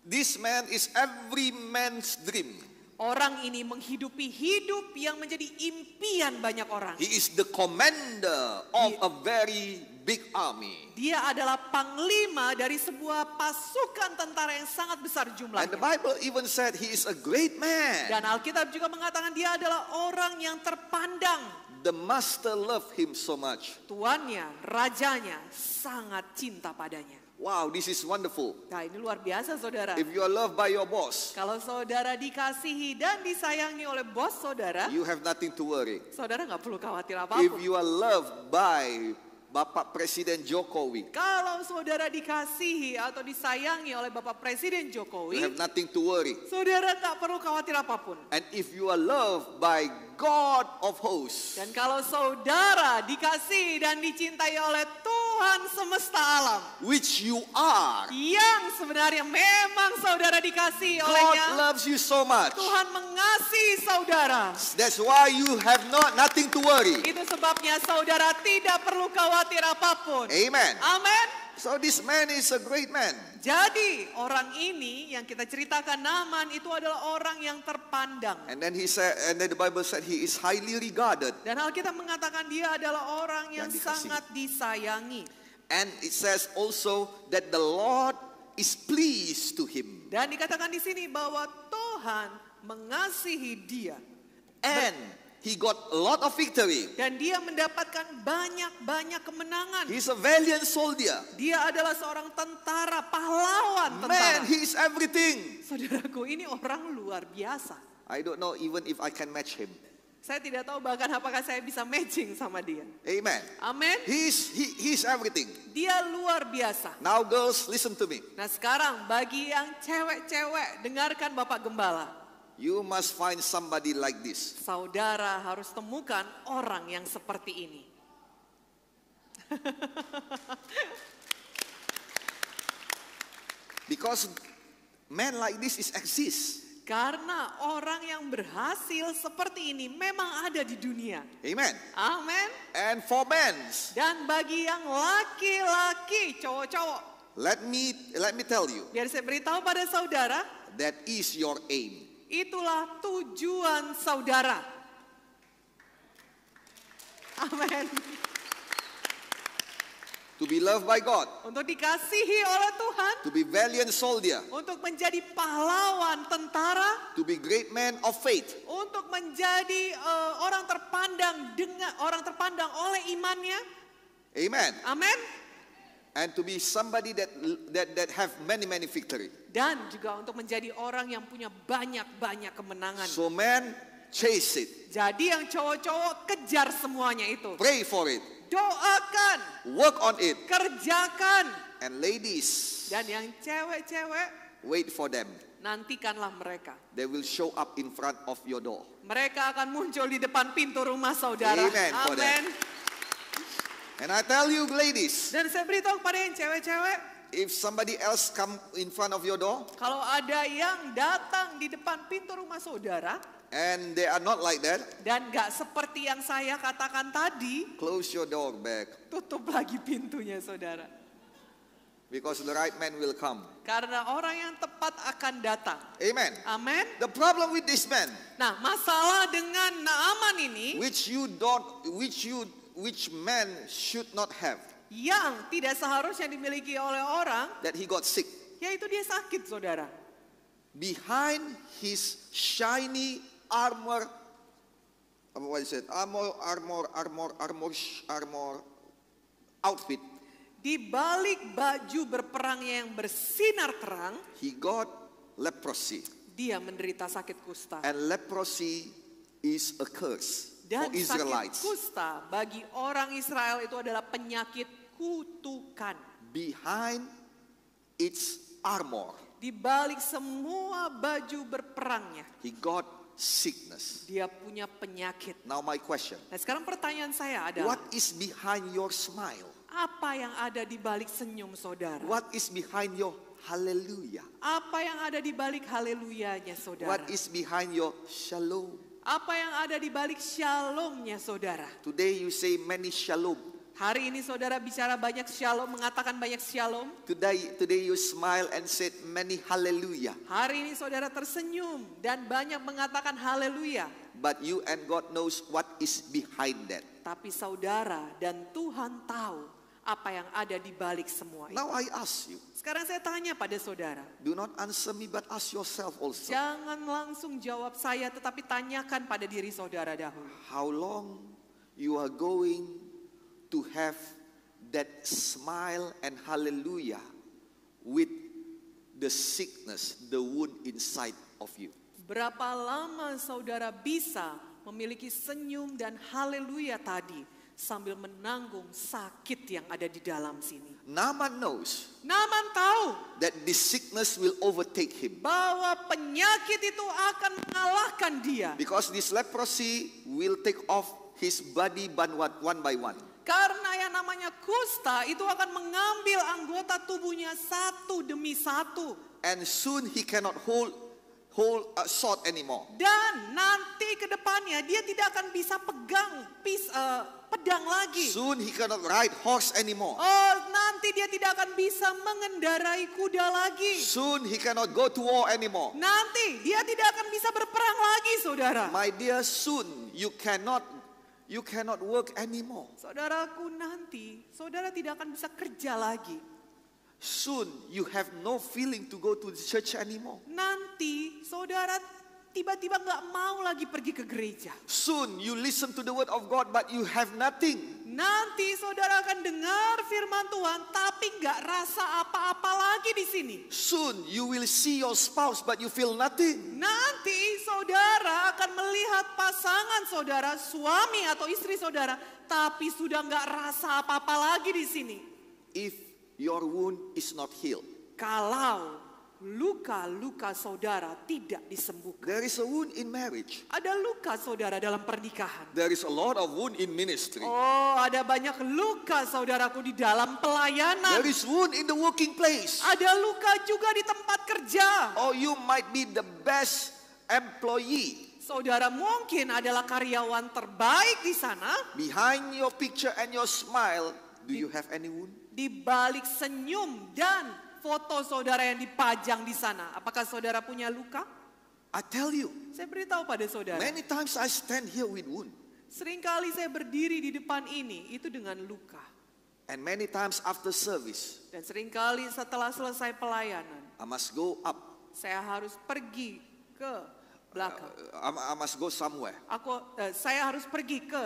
This man is every man's dream. Orang ini menghidupi hidup yang menjadi impian banyak orang. He is the commander of a very big army. Dia adalah panglima dari sebuah pasukan tentara yang sangat besar And the jumlahnya. Bible even said he is a great man. Dan Alkitab juga mengatakan dia adalah orang yang terpandang. The master loved him so much. Tuannya, rajanya sangat cinta padanya. Wow, this is wonderful. Nah, ini luar biasa saudara. If you are loved by your boss, Kalau saudara dikasihi dan disayangi oleh bos saudara, you have nothing to worry. saudara nggak perlu khawatir If apapun. you are loved by Bapak Presiden Jokowi, Kalau saudara dikasihi atau disayangi oleh Bapak Presiden you Jokowi, have nothing to worry. saudara nggak perlu khawatir apapun. And if you are loved by God of hosts, Dan kalau saudara dikasihi dan dicintai oleh Tuhan Tuhan semesta alam, which you are. yang sebenarnya memang saudara dikasihi God olehnya. loves you so much. Tuhan mengasihi saudara. That's why you have nothing to worry. Itu sebabnya saudara tidak perlu khawatir apapun. Amen. Amin. So this man is a great man. Jadi orang ini yang kita ceritakan Naaman itu adalah orang yang terpandang. And then the Bible said he is highly regarded. Dan Alkitab mengatakan dia adalah orang yang Yang dikasihi. sangat disayangi. And it says also that the Lord is pleased to him. Dan dikatakan di sini bahwa Tuhan mengasihi dia. And he got a lot of victory. Dan dia mendapatkan banyak-banyak kemenangan. He's a valiant soldier. Dia adalah seorang tentara, pahlawan Man, tentara. he is everything. Saudaraku, ini orang luar biasa. I don't know even if I can match him. Saya tidak tahu bahkan apakah saya bisa matching sama dia. Amen. Amin. He's everything. Dia luar biasa. Now girls, listen to me. Nah sekarang bagi yang cewek-cewek, dengarkan Bapak Gembala. You must find somebody like this. Saudara harus temukan orang yang seperti ini. Because men like this exist. Karena orang yang berhasil seperti ini memang ada di dunia. Amen. Amin. And for men, Dan bagi yang laki-laki, cowok-cowok, let me tell you, biar saya beritahu pada saudara, that is your aim. itulah tujuan saudara. Amin. To be loved by God. Untuk dikasihi oleh Tuhan, To be valiant soldier. untuk menjadi pahlawan tentara, To be great man of faith. untuk menjadi orang terpandang oleh imannya. Amen. Amin. And to be somebody that have many victory. Dan juga untuk menjadi orang yang punya banyak kemenangan. So man, chase it. Jadi yang cowok-cowok kejar semuanya itu. Pray for it. Doakan, Work on it. kerjakan. And ladies, Dan yang cewek-cewek, wait for them. nantikanlah mereka. They will show up in front of your door. Mereka akan muncul di depan pintu rumah saudara. Amen for Amin. And I tell you ladies, Dan saya beritahu kepada yang cewek-cewek, if somebody else come in front of your door kalau ada yang datang di depan pintu rumah saudara, and they are not like that, dan gak seperti yang saya katakan tadi, close your door back, tutup lagi pintunya saudara. because the right man will come. Karena orang yang tepat akan datang. Amen. Amin. The problem with this man, Nah, masalah dengan Naaman ini which man should not have, yang tidak seharusnya dimiliki oleh orang, that he got sick. yaitu dia sakit, saudara. Behind his shiny armor, what is it? Armor outfit, Di balik baju berperangnya yang bersinar terang, he got leprosy. dia menderita sakit kusta. And leprosy is a curse Dan for sakit Israelites. kusta bagi orang Israel itu adalah penyakit kutukan. Behind its armor, Di balik semua baju berperangnya, he got sickness. dia punya penyakit. Now my question, Nah sekarang pertanyaan saya adalah, what is behind your smile? apa yang ada di balik senyum saudara? What is behind your hallelujah? Apa yang ada di balik haleluyanya saudara? What is behind your shalom? Apa yang ada di balik shalomnya saudara? Today you say many shalom. Hari ini saudara bicara banyak shalom, mengatakan banyak shalom. Today you smile and said many hallelujah. Hari ini saudara tersenyum dan banyak mengatakan haleluya. But you and God knows what is behind that. Tapi saudara dan Tuhan tahu apa yang ada di balik semua itu. Now I ask you, Sekarang saya tanya pada saudara. do not answer me but ask yourself also. Jangan langsung jawab saya, tetapi tanyakan pada diri saudara dahulu. How long you are going to have that smile and hallelujah with the sickness, the wound inside of you? Berapa lama saudara bisa memiliki senyum dan haleluya tadi sambil menanggung sakit yang ada di dalam sini? Naaman knows Naaman tahu that this sickness will overtake him. bahwa penyakit itu akan mengalahkan dia. Because this leprosy will take off his body one by one. Karena yang namanya kusta itu akan mengambil anggota tubuhnya satu demi satu. And soon he cannot hold a sword anymore. Dan nanti ke depannya dia tidak akan bisa pegang pedang lagi. Soon he cannot ride horse anymore. Oh, nanti dia tidak akan bisa mengendarai kuda lagi. Soon he cannot go to war anymore. Nanti dia tidak akan bisa berperang lagi, saudara. My dear, soon you cannot work anymore. Saudaraku, nanti saudara tidak akan bisa kerja lagi. Soon you have no feeling to go to the church anymore. Nanti saudara tiba-tiba nggak mau lagi pergi ke gereja. Soon you listen to the word of God but you have nothing. Nanti saudara akan dengar firman Tuhan tapi nggak rasa apa-apa lagi di sini. Soon you will see your spouse but you feel nothing. Nanti saudara akan melihat pasangan saudara, suami atau istri saudara, tapi sudah nggak rasa apa-apa lagi di sini. If your wound is not healed. Kalau luka-luka saudara tidak disembuhkan. There is a wound in marriage. Ada luka saudara dalam pernikahan. There is a lot of wound in ministry. Oh, ada banyak luka saudaraku di dalam pelayanan. There is wound in the working place. Ada luka juga di tempat kerja. Or you might be the best employee. Saudara mungkin adalah karyawan terbaik di sana. Behind your picture and your smile, do you have any wound? Di balik senyum dan foto saudara yang dipajang di sana, apakah saudara punya luka? I tell you, Saya beritahu pada saudara, many times I stand here with wound. seringkali saya berdiri di depan ini itu dengan luka. And many times after service, Dan seringkali setelah selesai pelayanan, I must go up. saya harus pergi ke belakang. I must go somewhere. Saya harus pergi ke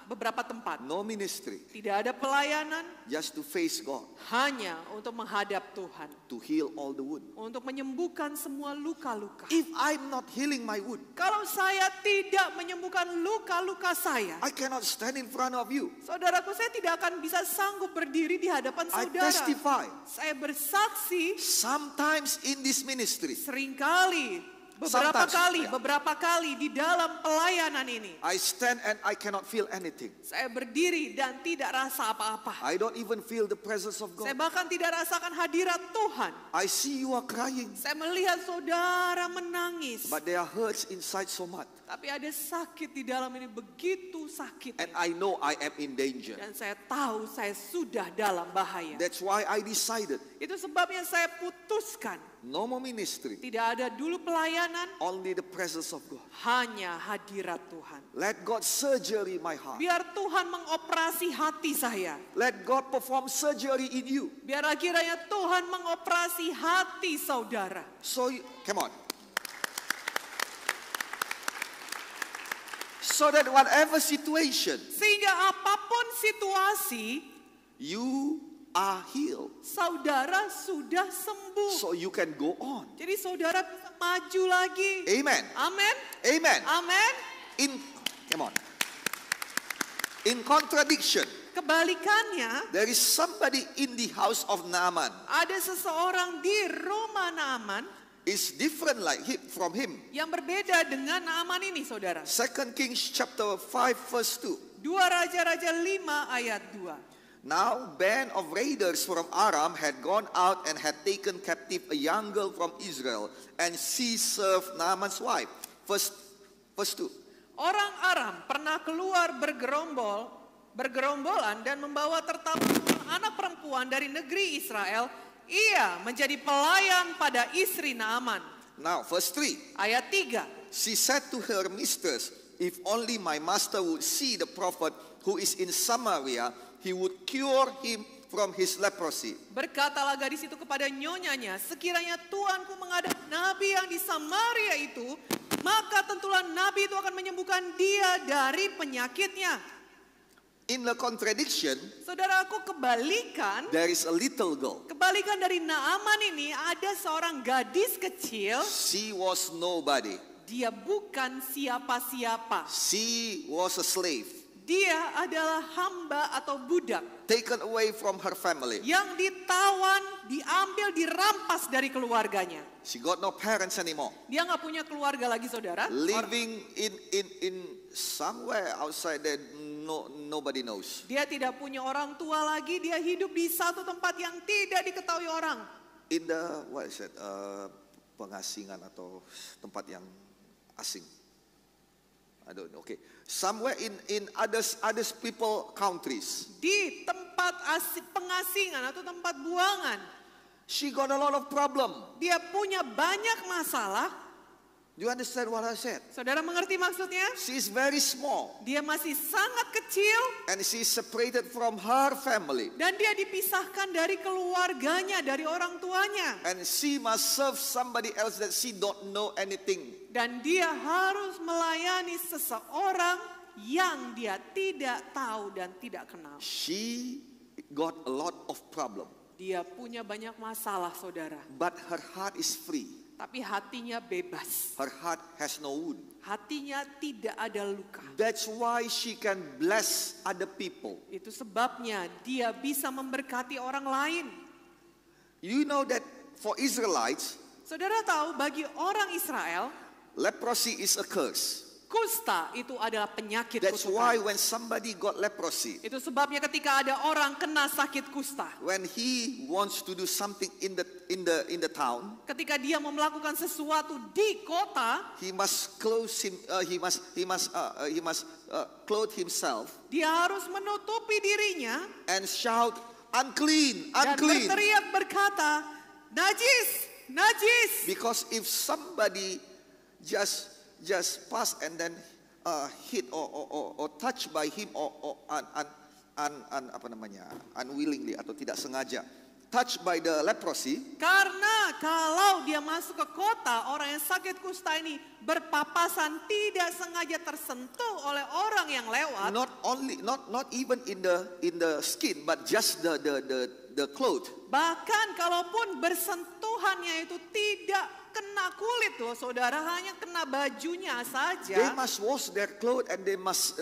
beberapa tempat. No ministry, Tidak ada pelayanan, just to face God, hanya untuk menghadap Tuhan. to heal all the wound. Untuk menyembuhkan semua luka-luka. If I'm not healing my wound, Kalau saya tidak menyembuhkan luka-luka saya, I cannot stand in front of you. saudaraku, saya tidak akan bisa sanggup berdiri di hadapan I saudara. testify. Saya bersaksi Sometimes in this ministry, seringkali, Sometimes, beberapa kali di dalam pelayanan ini. I stand and I cannot feel anything. Saya berdiri dan tidak rasa apa-apa. I don't even feel the presence of Saya God. bahkan tidak rasakan hadirat Tuhan. I see you are crying, Saya melihat saudara menangis. but there are hurts inside so much. Tapi ada sakit di dalam ini, begitu sakit. And I know I am in danger. Dan saya tahu saya sudah dalam bahaya. That's why I decided Itu sebabnya saya putuskan. no more ministry, Tidak ada dulu pelayanan, only the presence of God. hanya hadirat Tuhan. Let God surgery my heart. Biar Tuhan mengoperasi hati saya. Let God perform surgery in you. Biar akhirnya Tuhan mengoperasi hati saudara. So, come on. So that whatever situation, Sehingga apapun situasi, you are healed. saudara sudah sembuh. So you can go on. Jadi saudara bisa maju lagi. Amen. Amin. Amen. Amin. Come on. In contradiction, Kebalikannya, there is somebody in the house of Naaman. ada seseorang di rumah Naaman Is different like him from him. yang berbeda dengan Naaman ini, saudara. 2 Kings chapter 5 verse 2. 2 Raja-Raja 5 ayat 2. Now band of raiders from Aram had gone out and had taken captive a young girl from Israel, and she served Naaman's wife. Verse 2. Orang Aram pernah keluar bergerombolan dan membawa tertawa seorang anak perempuan dari negeri Israel. Ia menjadi pelayan pada istri Naaman. Now verse 3. Ayat 3. She said to her mistress, if only my master would see the prophet who is in Samaria, he would cure him from his leprosy. Berkatalah gadis itu kepada nyonyanya, sekiranya tuanku menghadap nabi yang di Samaria itu, maka tentulah nabi itu akan menyembuhkan dia dari penyakitnya. In the contradiction, Saudaraku, kebalikan there is a little girl. Kebalikan dari Naaman ini, ada seorang gadis kecil. She was nobody. Dia bukan siapa-siapa. She was a slave, Dia adalah hamba atau budak taken away from her family. yang ditawan, diambil, dirampas dari keluarganya. She got no parents anymore. Dia nggak punya keluarga lagi, saudara. Living in somewhere outside there, nobody knows. Dia tidak punya orang tua lagi, dia hidup di satu tempat yang tidak diketahui orang. In the pengasingan atau tempat yang asing. I don't know. Okay. Somewhere in others people countries. Di tempat pengasingan atau tempat buangan. She got a lot of problem. Dia punya banyak masalah. Do you understand what I said? Saudara mengerti maksudnya? She is very small. Dia masih sangat kecil. And she is separated from her family. Dan dia dipisahkan dari keluarganya, dari orang tuanya. And she must serve somebody else that she don't know anything. Dan dia harus melayani seseorang yang dia tidak tahu dan tidak kenal. She got a lot of problem. Dia punya banyak masalah, saudara. But her heart is free. Tapi hatinya bebas. Her heart has no wound. Hatinya tidak ada luka. That's why she can bless other people. Itu sebabnya dia bisa memberkati orang lain. You know that for Israelites, saudara tahu bagi orang Israel, leprosy is a curse. Kusta itu adalah penyakit That's kutukan. why when somebody got leprosy, Itu sebabnya ketika ada orang kena sakit kusta, when he wants to do something in the town, ketika dia mau melakukan sesuatu di kota, he must clothe clothe himself dia harus menutupi dirinya and shout, unclean, dan unclean. berteriak berkata, najis, najis. Because if somebody just pass and then hit or touched by him or unwillingly atau tidak sengaja touched by the leprosy, Karena kalau dia masuk ke kota, orang yang sakit kusta ini berpapasan tidak sengaja tersentuh oleh orang yang lewat. not even in the skin, but just the cloth. Bahkan kalaupun bersentuhannya itu tidak kena kulit loh, saudara, hanya kena bajunya They saja. must wash their clothes and they must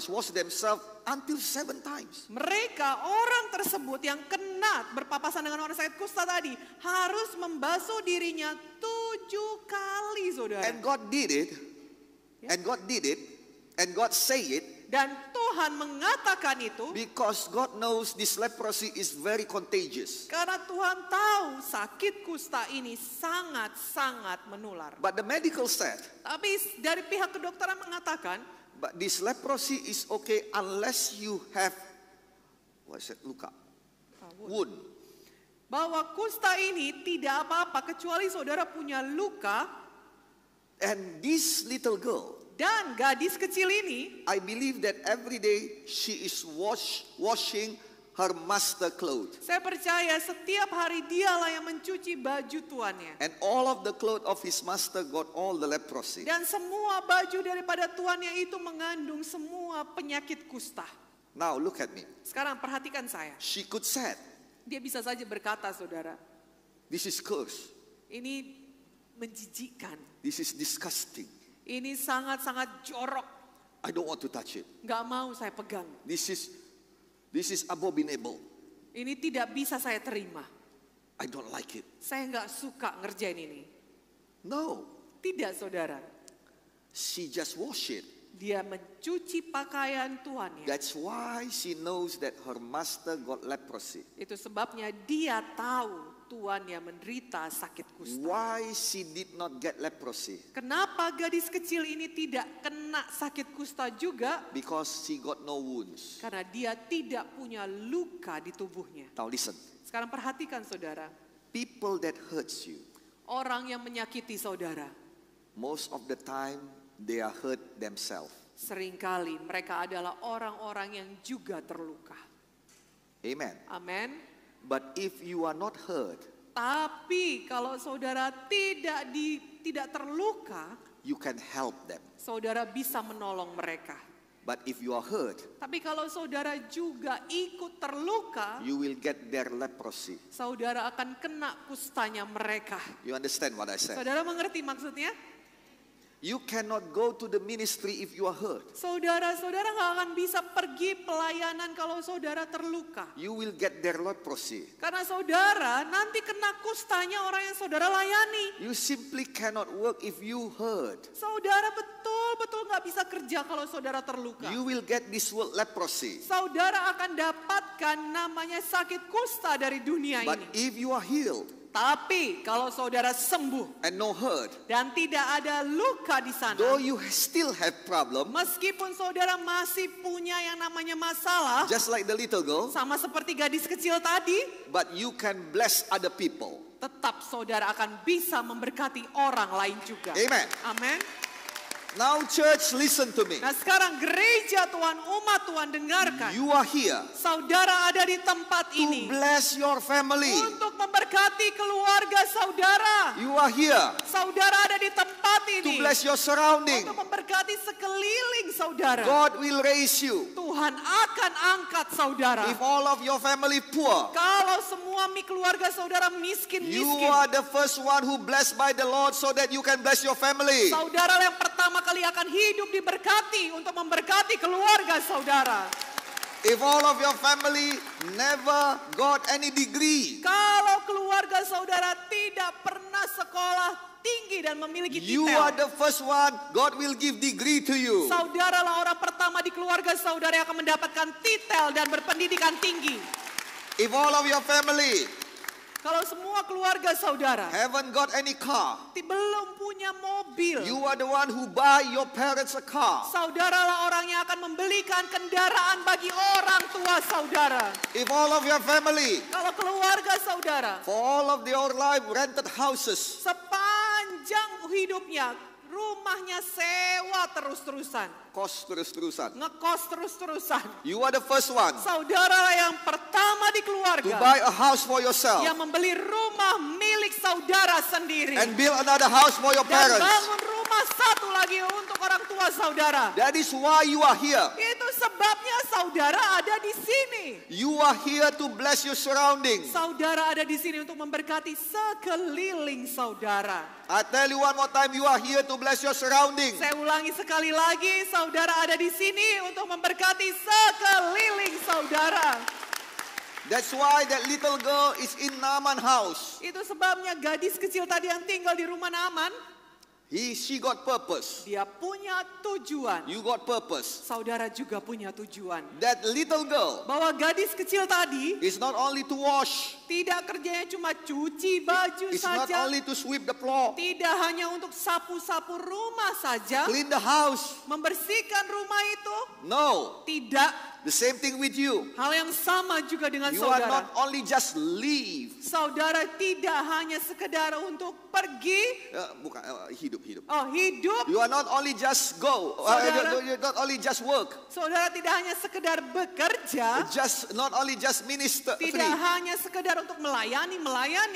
wash themselves until 7 times. Mereka orang tersebut yang kena berpapasan dengan orang sakit kusta tadi harus membasuh dirinya 7 kali, saudara. And God did it. And God did it. And God say it. Dan Tuhan mengatakan itu Because God knows this leprosy is very contagious. karena Tuhan tahu sakit kusta ini sangat-sangat menular. But the medical said, Tapi dari pihak kedokteran mengatakan, but this leprosy is okay unless you have luka, wound. bahwa kusta ini tidak apa-apa kecuali saudara punya luka. And this little girl, Dan gadis kecil ini, I believe that every day she is washing her master clothes. saya percaya setiap hari dialah yang mencuci baju tuannya. And all of the clothes of his master got all the leprosy. Dan semua baju daripada tuannya itu mengandung semua penyakit kusta. Now look at me. Sekarang perhatikan saya. She could say, Dia bisa saja berkata, saudara, this is curse. ini menjijikkan. This is disgusting. Ini sangat-sangat jorok. I don't want to touch it. Gak mau saya pegang. This is abominable. Ini tidak bisa saya terima. I don't like it. Saya gak suka ngerjain ini. No, Tidak, saudara. she just wash it. Dia mencuci pakaian tuannya. That's why she knows that her master got leprosy. Itu sebabnya dia tahu tuannya menderita sakit kusta. Why she did not get leprosy? Kenapa gadis kecil ini tidak kena sakit kusta juga? Because she got no wounds. Karena dia tidak punya luka di tubuhnya. Now listen, Sekarang perhatikan, saudara. people that hurts you, Orang yang menyakiti saudara, most of the time they are hurt themselves. seringkali mereka adalah orang-orang yang juga terluka. Amen. Amin. But if you are not hurt, Tapi kalau saudara tidak terluka, you can help them. saudara bisa menolong mereka. But if you are hurt, Tapi kalau saudara juga ikut terluka, you will get their leprosy. saudara akan kena kustanya mereka. You understand what I said? Saudara mengerti maksudnya? You cannot go to the ministry if you are hurt. Saudara-saudara nggak akan bisa pergi pelayanan kalau saudara terluka. You will get their leprosy. Karena saudara nanti kena kustanya orang yang saudara layani. You simply cannot work if you hurt. Saudara betul-betul nggak bisa kerja kalau saudara terluka. You will get this word leprosy. Saudara akan dapatkan namanya sakit kusta dari dunia But ini. if you are healed Tapi kalau saudara sembuh and no hurt, dan tidak ada luka di sana, though you still have problem, meskipun saudara masih punya yang namanya masalah, just like the little girl, sama seperti gadis kecil tadi, but you can bless other people. tetap saudara akan bisa memberkati orang lain juga. Amen. Amin. Now church, listen to me. Nah sekarang gereja Tuhan, umat Tuhan dengarkan. You are here Saudara ada di tempat to ini bless your family. untuk memberkati keluarga saudara. You are here Saudara ada di tempat to ini bless your surrounding. untuk memberkati sekeliling saudara. God will raise you. Tuhan akan angkat saudara. If all of your family poor, Kalau semua keluarga saudara you miskin-miskin, are the first one who blessed by the Lord so that you can bless your family. saudara yang pertama kali akan hidup diberkati untuk memberkati keluarga saudara. If all of your family never got any degree, Kalau keluarga saudara tidak pernah sekolah tinggi dan memiliki you are titel, the first one, God will give degree to you. saudaralah orang pertama di keluarga saudara yang akan mendapatkan titel dan berpendidikan tinggi. If all of your family Kalau semua keluarga saudara haven't got any car, belum punya mobil, you are the one who buy your parents a car. saudaralah orang yang akan membelikan kendaraan bagi orang tua saudara. If all of your family, Kalau keluarga saudara for all of your life, rented houses, sepanjang hidupnya rumahnya sewa terus-terusan, kos terus-terusan, ngekos terus-terusan, you are the first one saudara yang pertama di to keluarga buy a house for yourself yang membeli rumah milik saudara sendiri and build another house for your dan parents. bangun rumah satu lagi untuk orang tua saudara. That is why you are here. Itu sebabnya saudara ada di sini. You are here to bless your surroundings. Saudara ada di sini untuk memberkati sekeliling saudara. I tell you one more time, you are here to bless your surroundings. Saya ulangi sekali lagi, saudara ada di sini untuk memberkati sekeliling saudara. That's why that little girl is in Naaman's house. Itu sebabnya gadis kecil tadi yang tinggal di rumah Naaman, She got purpose. dia punya tujuan. You got purpose. Saudara juga punya tujuan. That little girl Bahwa gadis kecil tadi is not only to wash, tidak kerjanya cuma cuci baju it's not saja, only to sweep the floor, tidak hanya untuk sapu-sapu rumah saja, clean the house. membersihkan rumah itu, No, tidak. the same thing with you. Hal yang sama juga dengan You are saudara. not only just leave. Saudara tidak hanya sekedar untuk pergi, Hidup. hidup. You are not only just go. Saudara- You're not only just work. Saudara tidak hanya sekedar bekerja, Not only just minister. tidak hanya sekedar untuk melayani.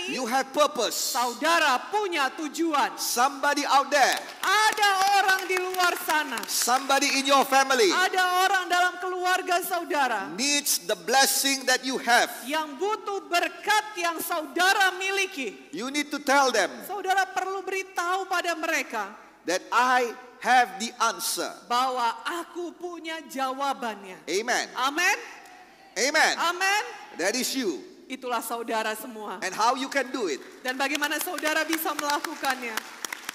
You have purpose. Saudara punya tujuan. Somebody out there, Ada orang di luar sana, somebody in your family ada orang dalam keluarga saudara needs the blessing that you have. yang butuh berkat yang saudara miliki. You need to tell them Saudara perlu beritahu pada mereka that I have the answer. bahwa aku punya jawabannya. Amen. Amin. Amen. Amin. That is you. Itulah saudara semua. And how you can do it. Dan bagaimana saudara bisa melakukannya?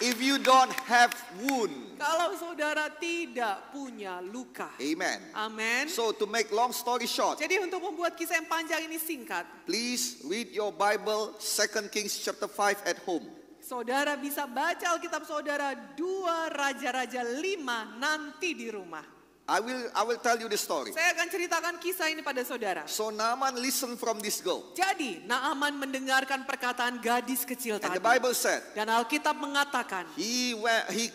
If you don't have wound. Kalau saudara tidak punya luka. Amen. Amin. So to make long story short, Jadi untuk membuat kisah yang panjang ini singkat, please read your Bible 2 Kings chapter 5 at home. saudara bisa baca Alkitab saudara 2 Raja-Raja 5 nanti di rumah. I will tell you the story. Saya akan ceritakan kisah ini pada saudara. So Naaman listened from this girl. Jadi Naaman mendengarkan perkataan gadis kecil And tadi. the Bible said, Dan Alkitab mengatakan, he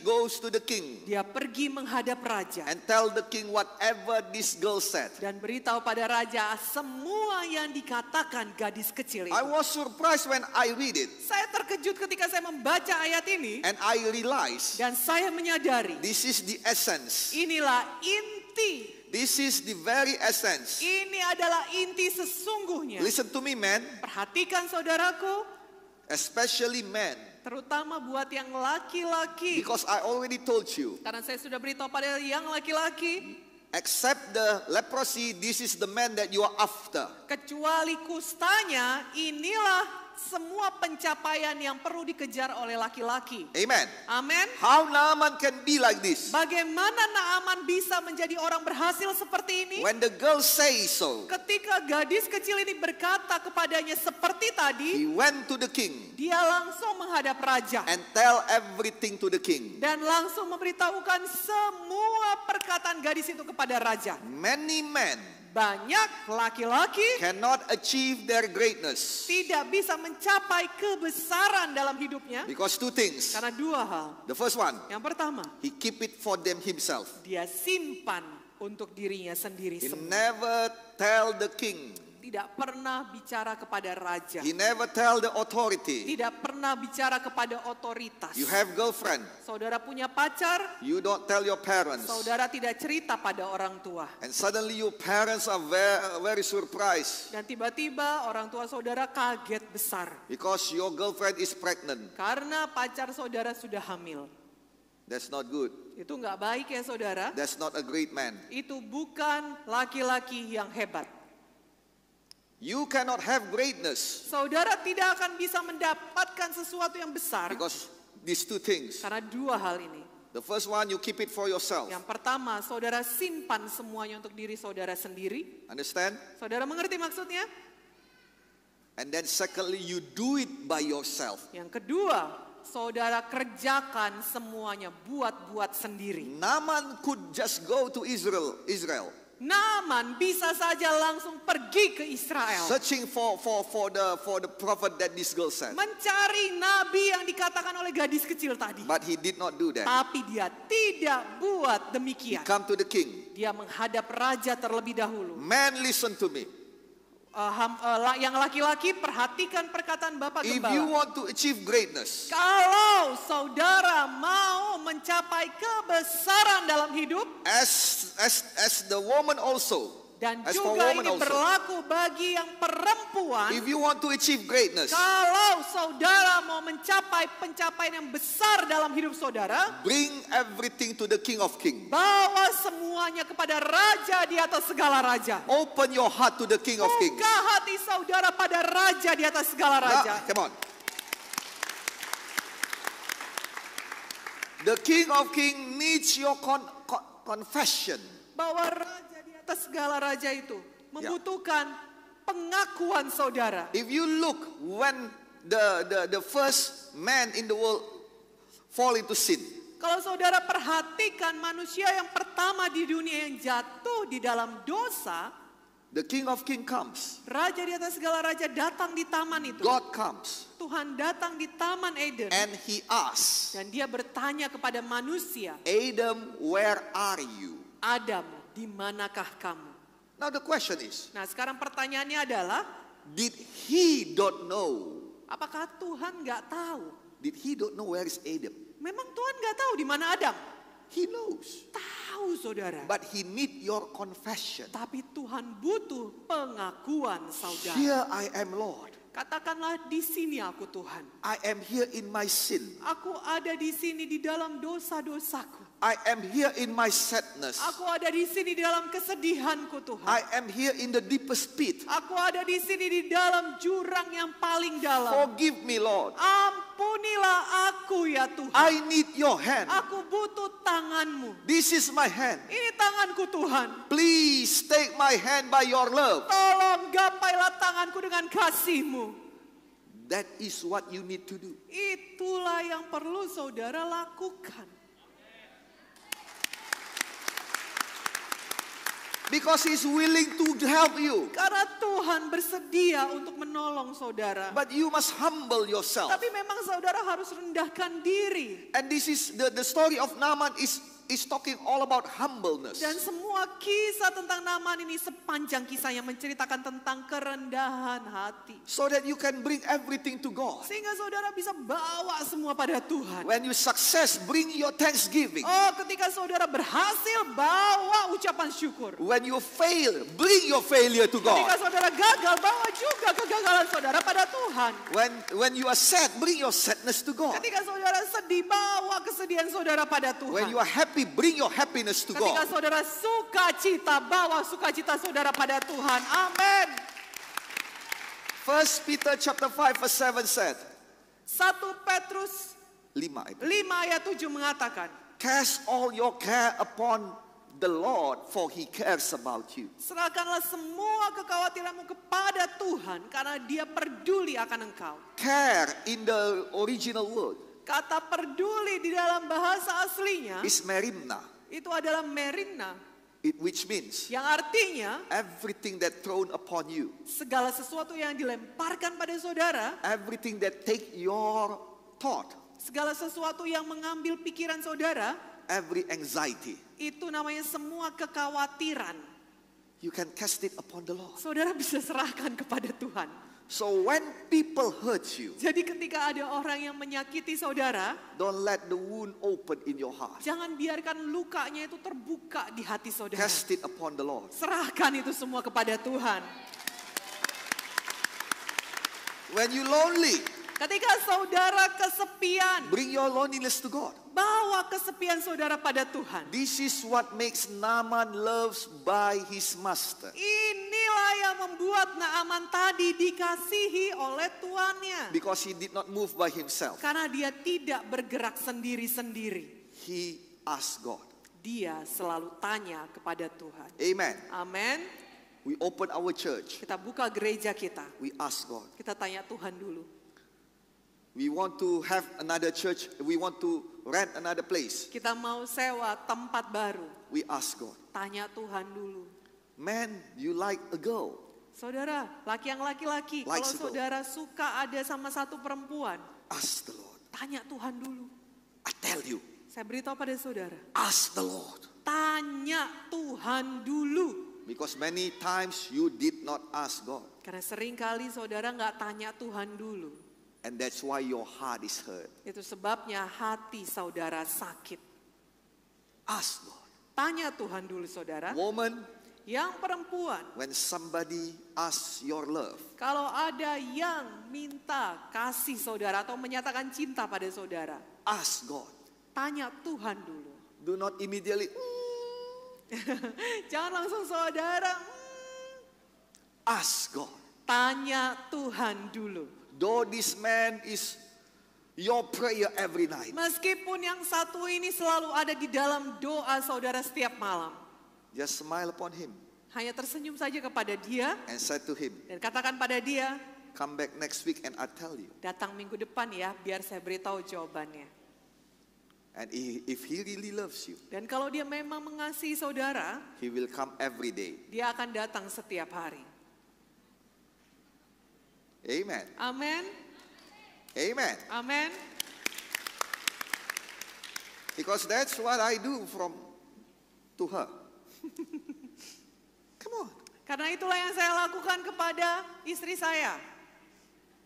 goes to the king dia pergi menghadap raja and tell the king whatever this girl said. dan beritahu pada raja semua yang dikatakan gadis kecil itu. I was surprised when I read it Saya terkejut ketika saya membaca ayat ini and I realized dan saya menyadari this is the essence. inilah inti. This is the very essence. Ini adalah inti sesungguhnya. Listen to me, man. Perhatikan saudaraku, especially men, terutama buat yang laki-laki. because I already told you, Karena saya sudah beritahu pada yang laki-laki, except the leprosy, this is the man that you are after. kecuali kustanya, inilah semua pencapaian yang perlu dikejar oleh laki-laki. Amen. Amin. How Naaman can be like this? Bagaimana Naaman bisa menjadi orang berhasil seperti ini? When the girl says so, Ketika gadis kecil ini berkata kepadanya seperti tadi, he went to the king dia langsung menghadap raja and tell everything to the king. dan langsung memberitahukan semua perkataan gadis itu kepada raja. Many men Banyak laki-laki cannot achieve their greatness tidak bisa mencapai kebesaran dalam hidupnya because two things. karena dua hal. The first one, Yang pertama, he keep it for them himself. dia simpan untuk dirinya sendiri He semua. never tell the king. Tidak pernah bicara kepada raja. He never tell the authority. Tidak pernah bicara kepada otoritas. You have girlfriend. Saudara punya pacar, You don't tell your parents. saudara tidak cerita pada orang tua. And suddenly your parents are very, very surprised Dan tiba-tiba orang tua saudara kaget besar. because your girlfriend is pregnant. Karena pacar saudara sudah hamil. That's not good. Itu nggak baik ya saudara. That's not a great man. Itu bukan laki-laki yang hebat. You cannot have greatness Saudara tidak akan bisa mendapatkan sesuatu yang besar. because these two things. Karena dua hal ini. The first one, you keep it for yourself. Yang pertama, saudara simpan semuanya untuk diri saudara sendiri. Understand? Saudara mengerti maksudnya? And then secondly, you do it by yourself. Yang kedua, saudara kerjakan semuanya buat sendiri. Naaman could just go to Israel, Naaman bisa saja langsung pergi ke Israel. searching for the prophet that this girl said. Mencari nabi yang dikatakan oleh gadis kecil tadi. But he did not do that. Tapi dia tidak buat He demikian. come to the king. Dia menghadap raja terlebih dahulu. Man, listen to me. Yang laki-laki perhatikan perkataan Bapak If you Gembala. want to achieve greatness, Kalau saudara mau mencapai kebesaran dalam hidup, as the woman also, dan as for juga woman ini also, berlaku bagi yang perempuan, if you want to achieve greatness, kalau saudara mau mencapai pencapaian yang besar dalam hidup saudara, bring everything to the King of Kings. bawa semuanya kepada raja di atas segala raja. Open your heart to the King of Kings. Buka hati saudara pada raja di atas segala Now, raja. come on. The King of Kings needs your confession. Bawa raja di atas segala raja itu membutuhkan pengakuan saudara. If you look when the first man in the world fall into sin, Kalau saudara perhatikan manusia yang pertama di dunia yang jatuh di dalam dosa, the King of Kings comes. raja di atas segala raja datang di taman itu. God comes Tuhan datang di taman Eden and he asks, dan dia bertanya kepada manusia, Adam, where are you? Adam, di manakah kamu? Now the question is, Nah, sekarang pertanyaannya adalah, did he don't know? apakah Tuhan nggak tahu? Did he don't know where is Adam? Memang Tuhan nggak tahu di mana Adam? He knows. Tahu saudara. But he need your confession. Tapi Tuhan butuh pengakuan saudara. Here I am, Lord. Katakanlah, di sini aku Tuhan. I am here in my sin. Aku ada di sini di dalam dosa-dosaku. I am here in my sadness. Aku ada di sini di dalam kesedihanku Tuhan. I am here in the deepest pit. Aku ada di sini di dalam jurang yang paling dalam. Forgive me, Lord. Ampunilah aku ya Tuhan. I need your hand. Aku butuh tanganmu. This is my hand. Ini tanganku Tuhan. Please take my hand by your love. Tolong gapailah tanganku dengan kasih-Mu. That is what you need to do. Itulah yang perlu saudara lakukan. Because he's willing to help you. Karena Tuhan bersedia untuk menolong saudara. But you must humble yourself. Tapi memang saudara harus rendahkan diri. And this is the story of Naaman is is talking all about humbleness. Dan semua kisah tentang Naaman ini sepanjang kisahnya menceritakan tentang kerendahan hati. So that you can bring everything to God. Sehingga saudara bisa bawa semua pada Tuhan. When you success, bring your thanksgiving. Oh, ketika saudara berhasil, bawa ucapan syukur. When you fail, bring your failure to Ketika God. saudara gagal, bawa juga kegagalan saudara pada Tuhan. When you are sad, bring your sadness to God. Ketika saudara sedih, bawa kesedihan saudara pada Tuhan. When you are happy, bring your happiness to Ketika God. saudara sukacita, bawa sukacita saudara pada Tuhan. Amin. 1 Peter chapter 5 verse 7 said, 1 Petrus 5 itu. 5 ayat 7 mengatakan, Cast all your care upon the Lord, for He cares about you. serahkanlah semua kekhawatiranmu kepada Tuhan karena Dia peduli akan engkau. Care in the original word Kata peduli di dalam bahasa aslinya is merimna, itu adalah merina, which means yang artinya everything that thrown upon you, segala sesuatu yang dilemparkan pada saudara, everything that take your thought, segala sesuatu yang mengambil pikiran saudara, every anxiety, itu namanya semua kekhawatiran. you can cast it upon the Lord. Saudara bisa serahkan kepada Tuhan. So when people hurt you, Jadi ketika ada orang yang menyakiti saudara, don't let the wound open in your heart. jangan biarkan lukanya itu terbuka di hati saudara. Cast it upon the Lord. Serahkan itu semua kepada Tuhan. When you lonely, Ketika saudara kesepian, bring your loneliness to God. bawa kesepian saudara pada Tuhan. This is what makes Naaman loves by his master. Inilah yang membuat Naaman tadi dikasihi oleh tuannya. Because he did not move by himself. Karena dia tidak bergerak sendiri-sendiri. He asked God. Dia selalu tanya kepada Tuhan. Amen. Amin. We open our church. Kita buka gereja kita. We ask God. Kita tanya Tuhan dulu. We want to have another church. We want to rent another place. Kita mau sewa tempat baru. We ask God. Tanya Tuhan dulu. Man, you like a girl. Saudara, laki yang laki-laki. Like Kalau so. saudara suka ada sama satu perempuan, Ask the Lord. tanya Tuhan dulu. I tell you. Saya beritahu pada saudara. Ask the Lord. Tanya Tuhan dulu. Because many times you did not ask God. Karena seringkali saudara nggak tanya Tuhan dulu. And that's why your heart is hurt. Itu sebabnya hati saudara sakit. Ask God. Tanya Tuhan dulu saudara. Woman, Yang perempuan, when somebody asks your love, kalau ada yang minta kasih saudara atau menyatakan cinta pada saudara, ask God. tanya Tuhan dulu. Do not immediately, Jangan langsung saudara, ask God. tanya Tuhan dulu. Though this man is your prayer every night, Meskipun yang satu ini selalu ada di dalam doa saudara setiap malam. just smile upon him Hanya tersenyum saja kepada dia and say to him, dan katakan pada dia, come back next week and I tell you. datang minggu depan ya biar saya beritahu jawabannya. And if he really loves you, Dan kalau dia memang mengasihi saudara, he will come every day. dia akan datang setiap hari. Amen. Amin. Amen. Amin. Because that's what I do to her. Come on. Karena itulah yang saya lakukan kepada istri saya.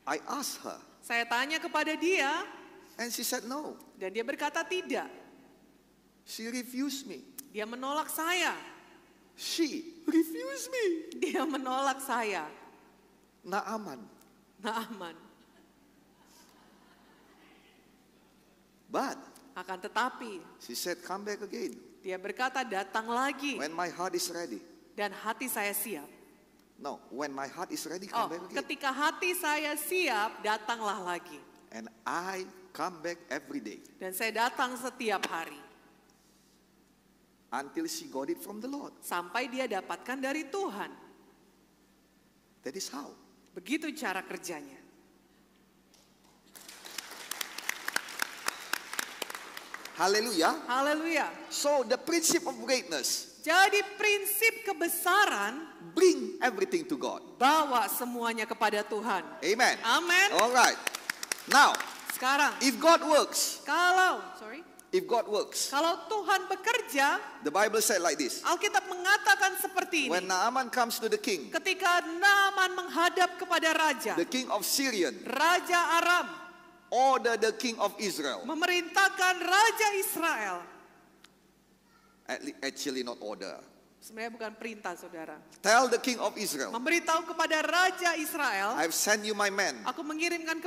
I asked her Saya tanya kepada dia and she said no. dan dia berkata tidak. She refused me. Dia menolak saya. She refused me. Dia menolak saya. Naaman. Naaman. But Akan tetapi she said, come back again. dia berkata datang lagi When my heart is ready. dan hati saya siap. No, when my heart is ready, Oh, come back again. ketika hati saya siap, datanglah lagi. And I come back every day. Dan saya datang setiap hari. Until she got it from the Lord. Sampai dia dapatkan dari Tuhan. That is how. Begitu cara kerjanya. Hallelujah. Haleluya. So the principle of greatness, Jadi prinsip kebesaran, bring everything to God. bawa semuanya kepada Tuhan. Amen. Amin. All right. Now, Sekarang, if God works, kalau, If God works, Kalau Tuhan bekerja, the Bible said like this. Alkitab mengatakan seperti When ini. Naaman comes to the king, Ketika Naaman menghadap kepada raja, the king of Syrian Raja Aram ordered the king of Israel. memerintahkan Raja Israel. Actually not order. Sebenarnya bukan perintah, saudara. Tell the king of Israel, Memberitahu kepada Raja Israel, I've sent you my man aku mengirimkan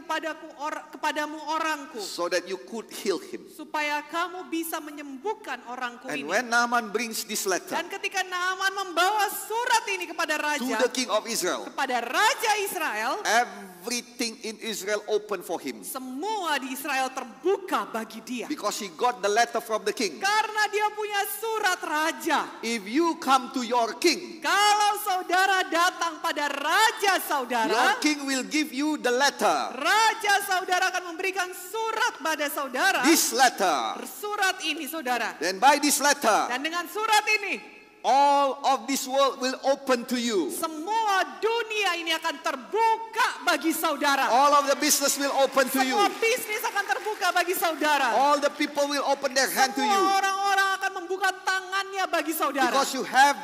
kepadamu orangku, so that you could heal him. supaya kamu bisa menyembuhkan orangku And ini. when Naaman brings this letter Dan ketika Naaman membawa surat ini kepada to raja, the king of Israel, kepada Raja Israel, everything in Israel open for him. semua di Israel terbuka bagi dia. Because he got the letter from the king. Karena dia punya surat raja. If you come to your king, Kalau saudara datang pada raja your saudara, king will give you the letter. raja saudara akan memberikan surat pada saudara. This letter. Surat ini, saudara. Then by this letter, Dan dengan surat ini, all of this world will open to you. semua dunia ini akan terbuka bagi saudara. All of the business will open to you. Semua bisnis akan terbuka bagi saudara. All the people will open their hand to you. Semua orang-orang akan membuka tangannya bagi saudara. Because you have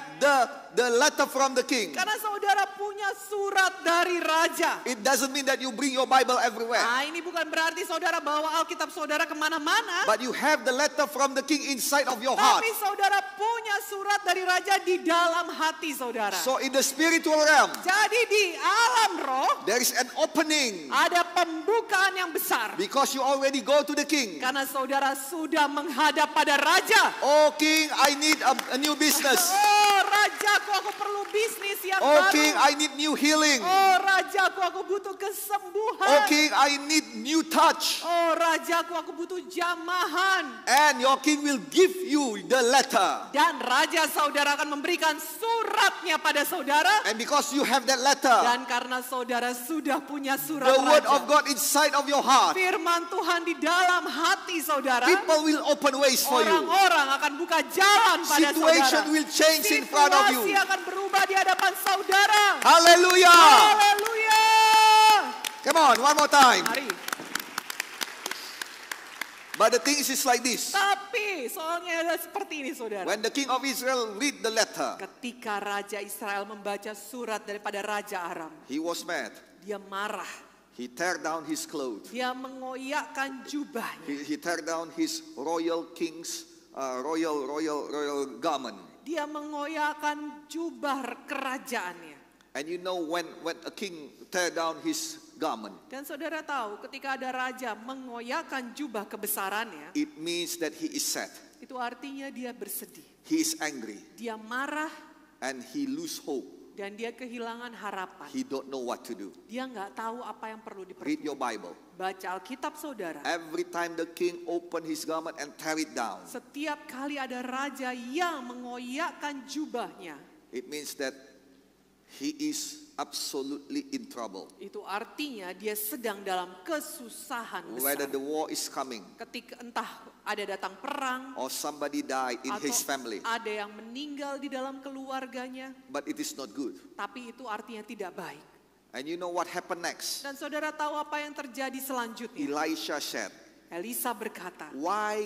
the letter from the king. Karena saudara punya surat dari raja. It doesn't mean that you bring your Bible everywhere. Nah, ini bukan berarti saudara bawa Alkitab saudara kemana-mana. But you have the letter from the king inside of your heart. Tapi saudara punya surat dari raja di dalam hati saudara. So in the spiritual realm, Jadi di alam roh there is an opening. ada pembukaan yang besar. Because you already go to the king. Karena saudara sudah menghadap pada raja. Oh king, I need a new business. Oh rajaku, aku perlu bisnis yang Oh baru. king, I need new healing. Oh rajaku, aku butuh kesembuhan. Oh king, I need new touch. Oh rajaku, aku butuh jamahan. And your king will give you the letter. Dan raja saudara akan memberikan suratnya pada saudara. And because you have that letter, Dan karena saudara sudah punya surat the word raja, of God inside of your heart, firman Tuhan di dalam hati saudara, people will open ways for you. orang-orang akan buka jalan pada Situation saudara. will change in front of you. Situasi akan berubah di hadapan saudara. Hallelujah. Haleluya. Come on, one more time. Mari. But the thing is like this. Tapi soalnya ada seperti ini saudara. When the king of Israel read the letter, Ketika Raja Israel membaca surat daripada Raja Aram, he was mad. dia marah. He tear down his clothes. Dia mengoyakkan jubahnya. He tear down his royal king's royal garment. Dia mengoyakkan jubah kerajaannya. And you know when a king tear down his garment, Dan saudara tahu ketika ada raja mengoyakkan jubah kebesarannya, it means that he is sad. itu artinya dia bersedih. He is angry Dia marah and he lose hope. dan dia kehilangan harapan. He don't know what to do. Dia nggak tahu apa yang perlu Read diperbuat. your Bible. Baca Alkitab saudara. Every time the king open his garment and tear it down, Setiap kali ada raja yang mengoyakkan jubahnya, it means that he is absolutely in trouble. itu artinya dia sedang dalam kesusahan Whether besar. the war is coming Ketika entah ada datang perang or somebody died in atau his family, ada yang meninggal di dalam keluarganya, but it is not good. tapi itu artinya tidak baik. And you know what happened next? Dan saudara tahu apa yang terjadi selanjutnya? Elisha said, Elisa berkata, why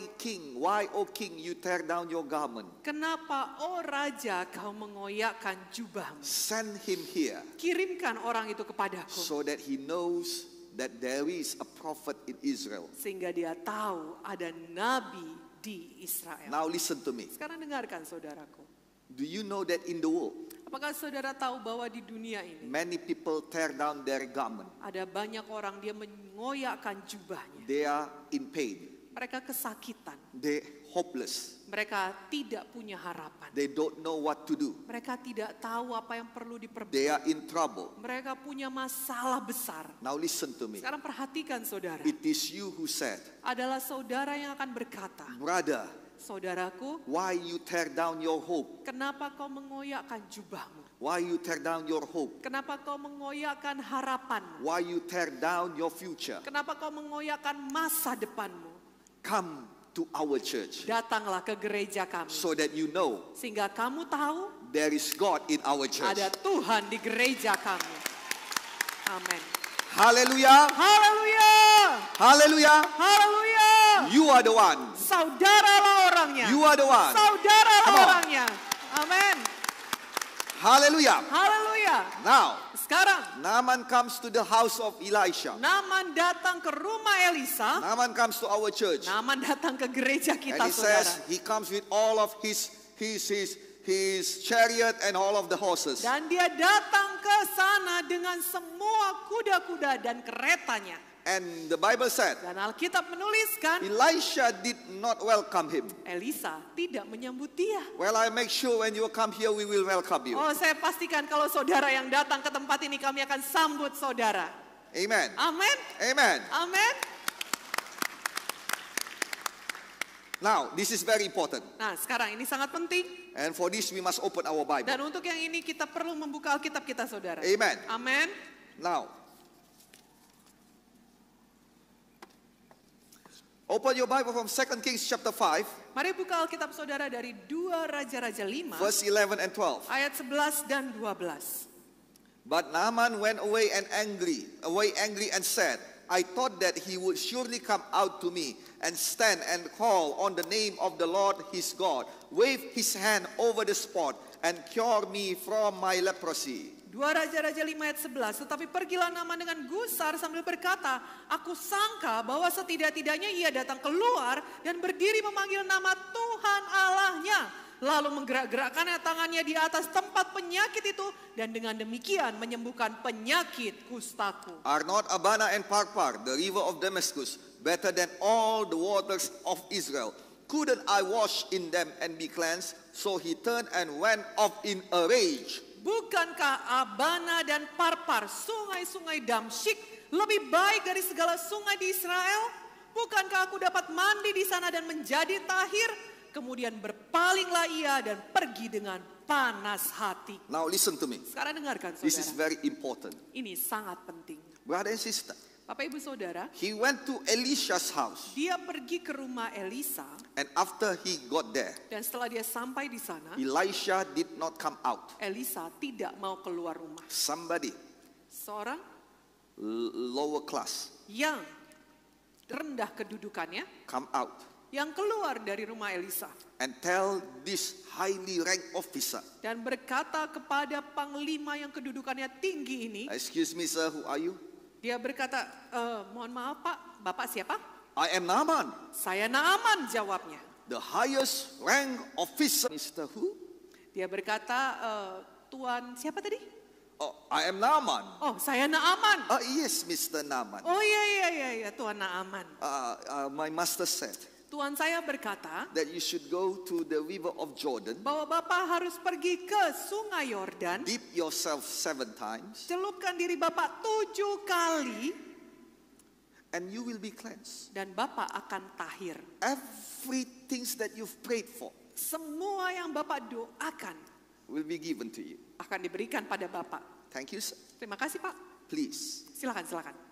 O king, you tear down your garment? kenapa oh raja kau mengoyakkan jubahmu? Send him here Kirimkan orang itu kepadaku. so that he knows that there is a prophet in Israel. Sehingga dia tahu ada nabi di Israel. Now listen to me. Sekarang dengarkan saudaraku. Do you know that in the world, Apakah saudara tahu bahwa di dunia ini many people tear down their garment? ada banyak orang dia mengoyakkan jubahnya. They are in pain. Mereka kesakitan. They hopeless. Mereka tidak punya harapan. They don't know what to do. Mereka tidak tahu apa yang perlu diperbuat. They are in trouble. Mereka punya masalah besar. Now listen to me. Sekarang perhatikan saudara. It is you who said, Adalah saudara yang akan berkata, brother, saudaraku, why you tear down your hope? kenapa kau mengoyakkan jubahmu? Why you tear down your hope? Kenapa kau mengoyakkan harapanmu? Why you tear down your future? Kenapa kau mengoyakkan masa depanmu? Come to our church Datanglah ke gereja kami. so that you know Sehingga kamu tahu there is God in our church. ada Tuhan di gereja kami. Amin. Hallelujah. Haleluya. Hallelujah. Haleluya. You are the one. Saudaralah orangnya. You are the one. Saudaralah Come on. orangnya. Amin. Hallelujah. Haleluya. Now, Sekarang Naaman comes to the house of Elisha. Naaman datang ke rumah Elisa. Naaman comes to our church. Naaman datang ke gereja And kita, he saudara. says he comes with all of his chariot and all of the horses. Dan dia datang ke sana dengan semua kuda-kuda dan keretanya. And the Bible said, Dan Alkitab menuliskan, Elisha did not welcome him. Elisa tidak menyambut dia. Well, I make sure when you come here, we will welcome you. Oh, saya pastikan kalau saudara yang datang ke tempat ini, kami akan sambut saudara. Amen. Amin. Amen. Amin. Now, this is very important. Nah, sekarang ini sangat penting. And for this, we must open our Bible. Dan untuk yang ini kita perlu membuka Alkitab kita, saudara. Amen. Amin. Now, open your Bible from 2 Kings chapter 5, Mari buka Alkitab saudara dari 2 Raja-Raja 5, verse 11 and 12. ayat 11 dan 12. But Naaman went away angry and said, I thought that he would surely come out to me and stand and call on the name of the Lord his God, wave his hand over the spot and cure me from my leprosy. 2 Raja-Raja 5 ayat 11. Tetapi pergilah Naaman dengan gusar sambil berkata, aku sangka bahwa setidak-tidaknya ia datang keluar dan berdiri memanggil nama Tuhan Allahnya. Lalu menggerak-gerakkannya tangannya di atas tempat penyakit itu, dan dengan demikian menyembuhkan penyakit kustaku. Are not Abana and Parpar, the river of Damascus, better than all the waters of Israel? Couldn't I wash in them and be cleansed? So he turned and went off in a rage. Bukankah Abana dan Parpar, sungai-sungai Damsyik, lebih baik dari segala sungai di Israel? Bukankah aku dapat mandi di sana dan menjadi tahir? Kemudian berpalinglah ia dan pergi dengan panas hati. Now listen to me. Sekarang dengarkan, This is saudara. very important. Ini sangat penting. Brother and sister, Bapak Ibu Saudara, he went to Elisha's house. dia pergi ke rumah Elisa, And after he got there, dan setelah dia sampai di sana, Elisha did not come out. Elisa tidak mau keluar rumah. Somebody Seorang lower class yang rendah kedudukannya, come out yang keluar dari rumah Elisa and tell this highly ranked officer, dan berkata kepada panglima yang kedudukannya tinggi ini, excuse me sir, who are you? dia berkata, mohon maaf Pak, Bapak siapa? I am Naaman, Saya Naaman, jawabnya. the highest rank officer. Mr. who? Dia berkata, Tuan siapa tadi? Oh, I am Naaman. Oh, saya Naaman. Yes, Mr. Naaman. Oh iya, Tuan Naaman. My master said Tuan saya berkata that you should go to the river of Jordan, bahwa Bapak harus pergi ke sungai Yordan, dip yourself 7 times, celupkan diri Bapak 7 kali, and you will be cleansed. dan Bapak akan tahir. Everything that you've prayed for Semua yang Bapak doakan will be given to you. akan diberikan pada Bapak. Thank you, sir. Terima kasih Pak. Please. Silakan.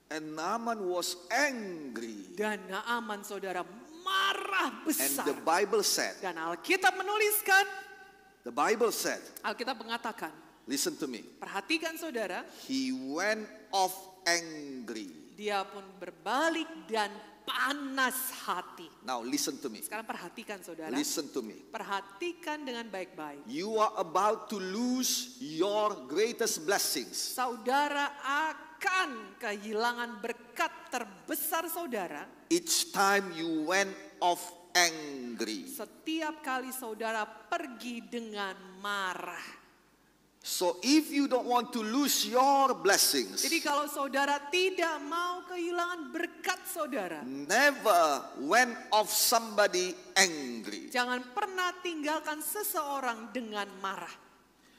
And Naaman was angry. Dan Naaman saudara marah And besar. the Bible said, Dan Alkitab menuliskan, Alkitab mengatakan, listen to me, perhatikan saudara, he went off angry. dia pun berbalik dan panas hati. Now listen to me. Sekarang perhatikan saudara. Listen to me. Perhatikan dengan baik-baik. You are about to lose your greatest blessings. Saudara akan kehilangan berkat terbesar saudara Each time you went off angry. setiap kali saudara pergi dengan marah. So if you don't want to lose your blessings, Jadi kalau saudara tidak mau kehilangan berkat saudara, never went off somebody angry. jangan pernah tinggalkan seseorang dengan marah.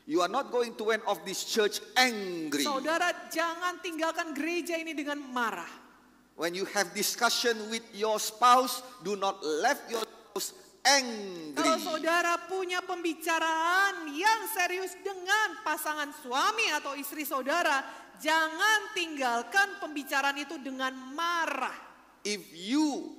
You are not going to went off this church angry. Saudara jangan tinggalkan gereja ini dengan marah. When you have discussion with your spouse, do not let your spouse angry. Kalau saudara punya pembicaraan yang serius dengan pasangan suami atau istri saudara, jangan tinggalkan pembicaraan itu dengan marah. If you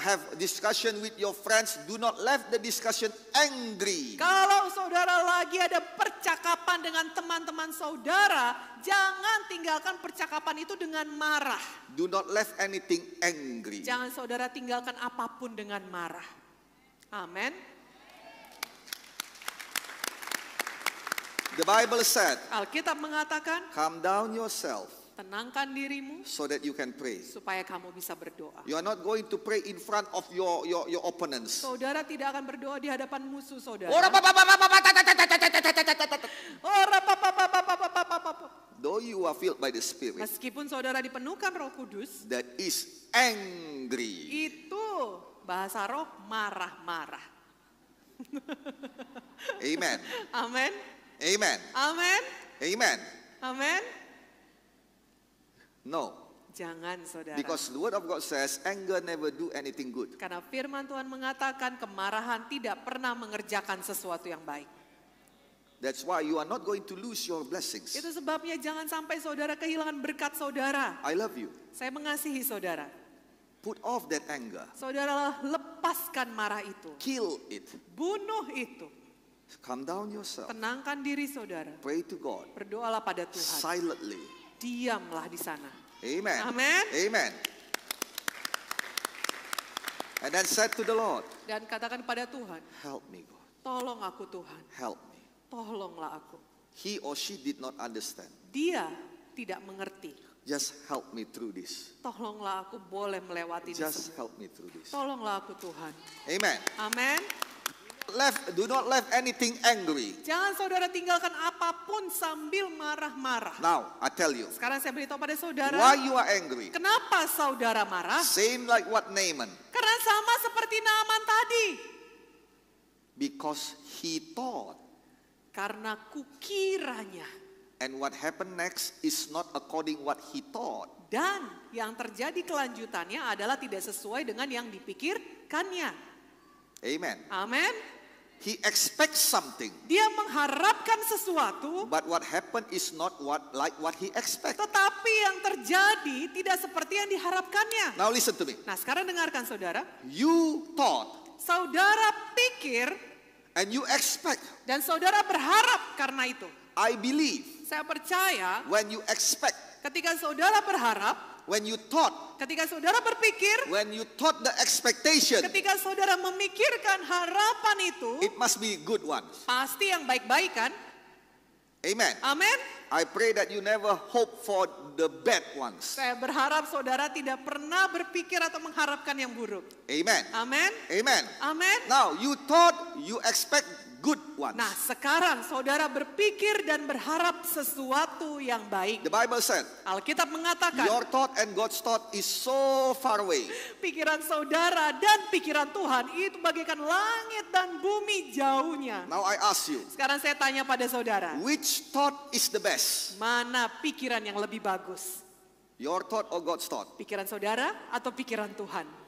have discussion with your friends, do not let the discussion angry. Kalau saudara lagi ada percakapan dengan teman-teman saudara, jangan tinggalkan percakapan itu dengan marah. Do not let anything angry. Jangan saudara tinggalkan apapun dengan marah. Amin. The Bible said, Alkitab mengatakan, calm down yourself tenangkan dirimu so that you can pray. supaya kamu bisa berdoa. You are not going to pray in front of your opponents. Saudara tidak akan berdoa di hadapan musuh saudara. Though you are filled by the Spirit Meskipun saudara dipenuhkan Roh Kudus, that is angry. itu bahasa roh marah-marah. Amen. Amin. Amen. Amin. Amen. Amin. No. Jangan saudara. Because the word of God says anger never do anything good. Karena firman Tuhan mengatakan kemarahan tidak pernah mengerjakan sesuatu yang baik. That's why you are not going to lose your blessings. Itu sebabnya jangan sampai saudara kehilangan berkat saudara. I love you. Saya mengasihi saudara. Put off that anger. Saudara lepaskan marah itu. Kill it. Bunuh itu. Calm down yourself. Tenangkan diri saudara. Pray to God. Berdoalah pada Tuhan. Silently. Diamlah di sana. Amen. Amen. Amen. And then said to the Lord, Dan katakan pada Tuhan, help me God. tolong aku Tuhan. Help me. Tolonglah aku. He or she did not understand. Dia tidak mengerti. Just help me through this. Tolonglah aku boleh melewati ini Just semua. help me through this. Tolonglah aku Tuhan. Amen. Amin. Do not let anything angry. Jangan saudara tinggalkan apapun sambil marah-marah. Now, I tell you, Sekarang saya beritahu pada saudara. why you are angry? Kenapa saudara marah? Same like what Naaman. Karena sama seperti Naaman tadi. Because he thought. Karena kukiranya. And what happened next is not according what he thought. Dan yang terjadi kelanjutannya adalah tidak sesuai dengan yang dipikirkannya. Amen. Amin. He expects something. Dia mengharapkan sesuatu. But what happened is not like what he expected. Tetapi yang terjadi tidak seperti yang diharapkannya. Now listen to me. Nah sekarang dengarkan saudara. You thought Saudara pikir and you expect. dan saudara berharap karena itu. I believe Saya percaya when you expect, ketika saudara berharap, when you thought, ketika saudara berpikir, when you thought the expectation, ketika saudara memikirkan harapan itu, it must be good ones. pasti yang baik-baik kan? Amen. Amin. I pray that you never hope for the bad ones. Saya berharap saudara tidak pernah berpikir atau mengharapkan yang buruk. Amen. Amin. Amen. Amin. Now you thought you expect good ones. Nah sekarang saudara berpikir dan berharap sesuatu yang baik. The Bible said, Alkitab mengatakan your thought and God's thought is so far away. pikiran saudara dan pikiran Tuhan itu bagaikan langit dan bumi jauhnya. Now I ask you, Sekarang saya tanya pada saudara, which thought is the best? mana pikiran yang lebih bagus? Your thought or God's thought? Pikiran saudara atau pikiran Tuhan?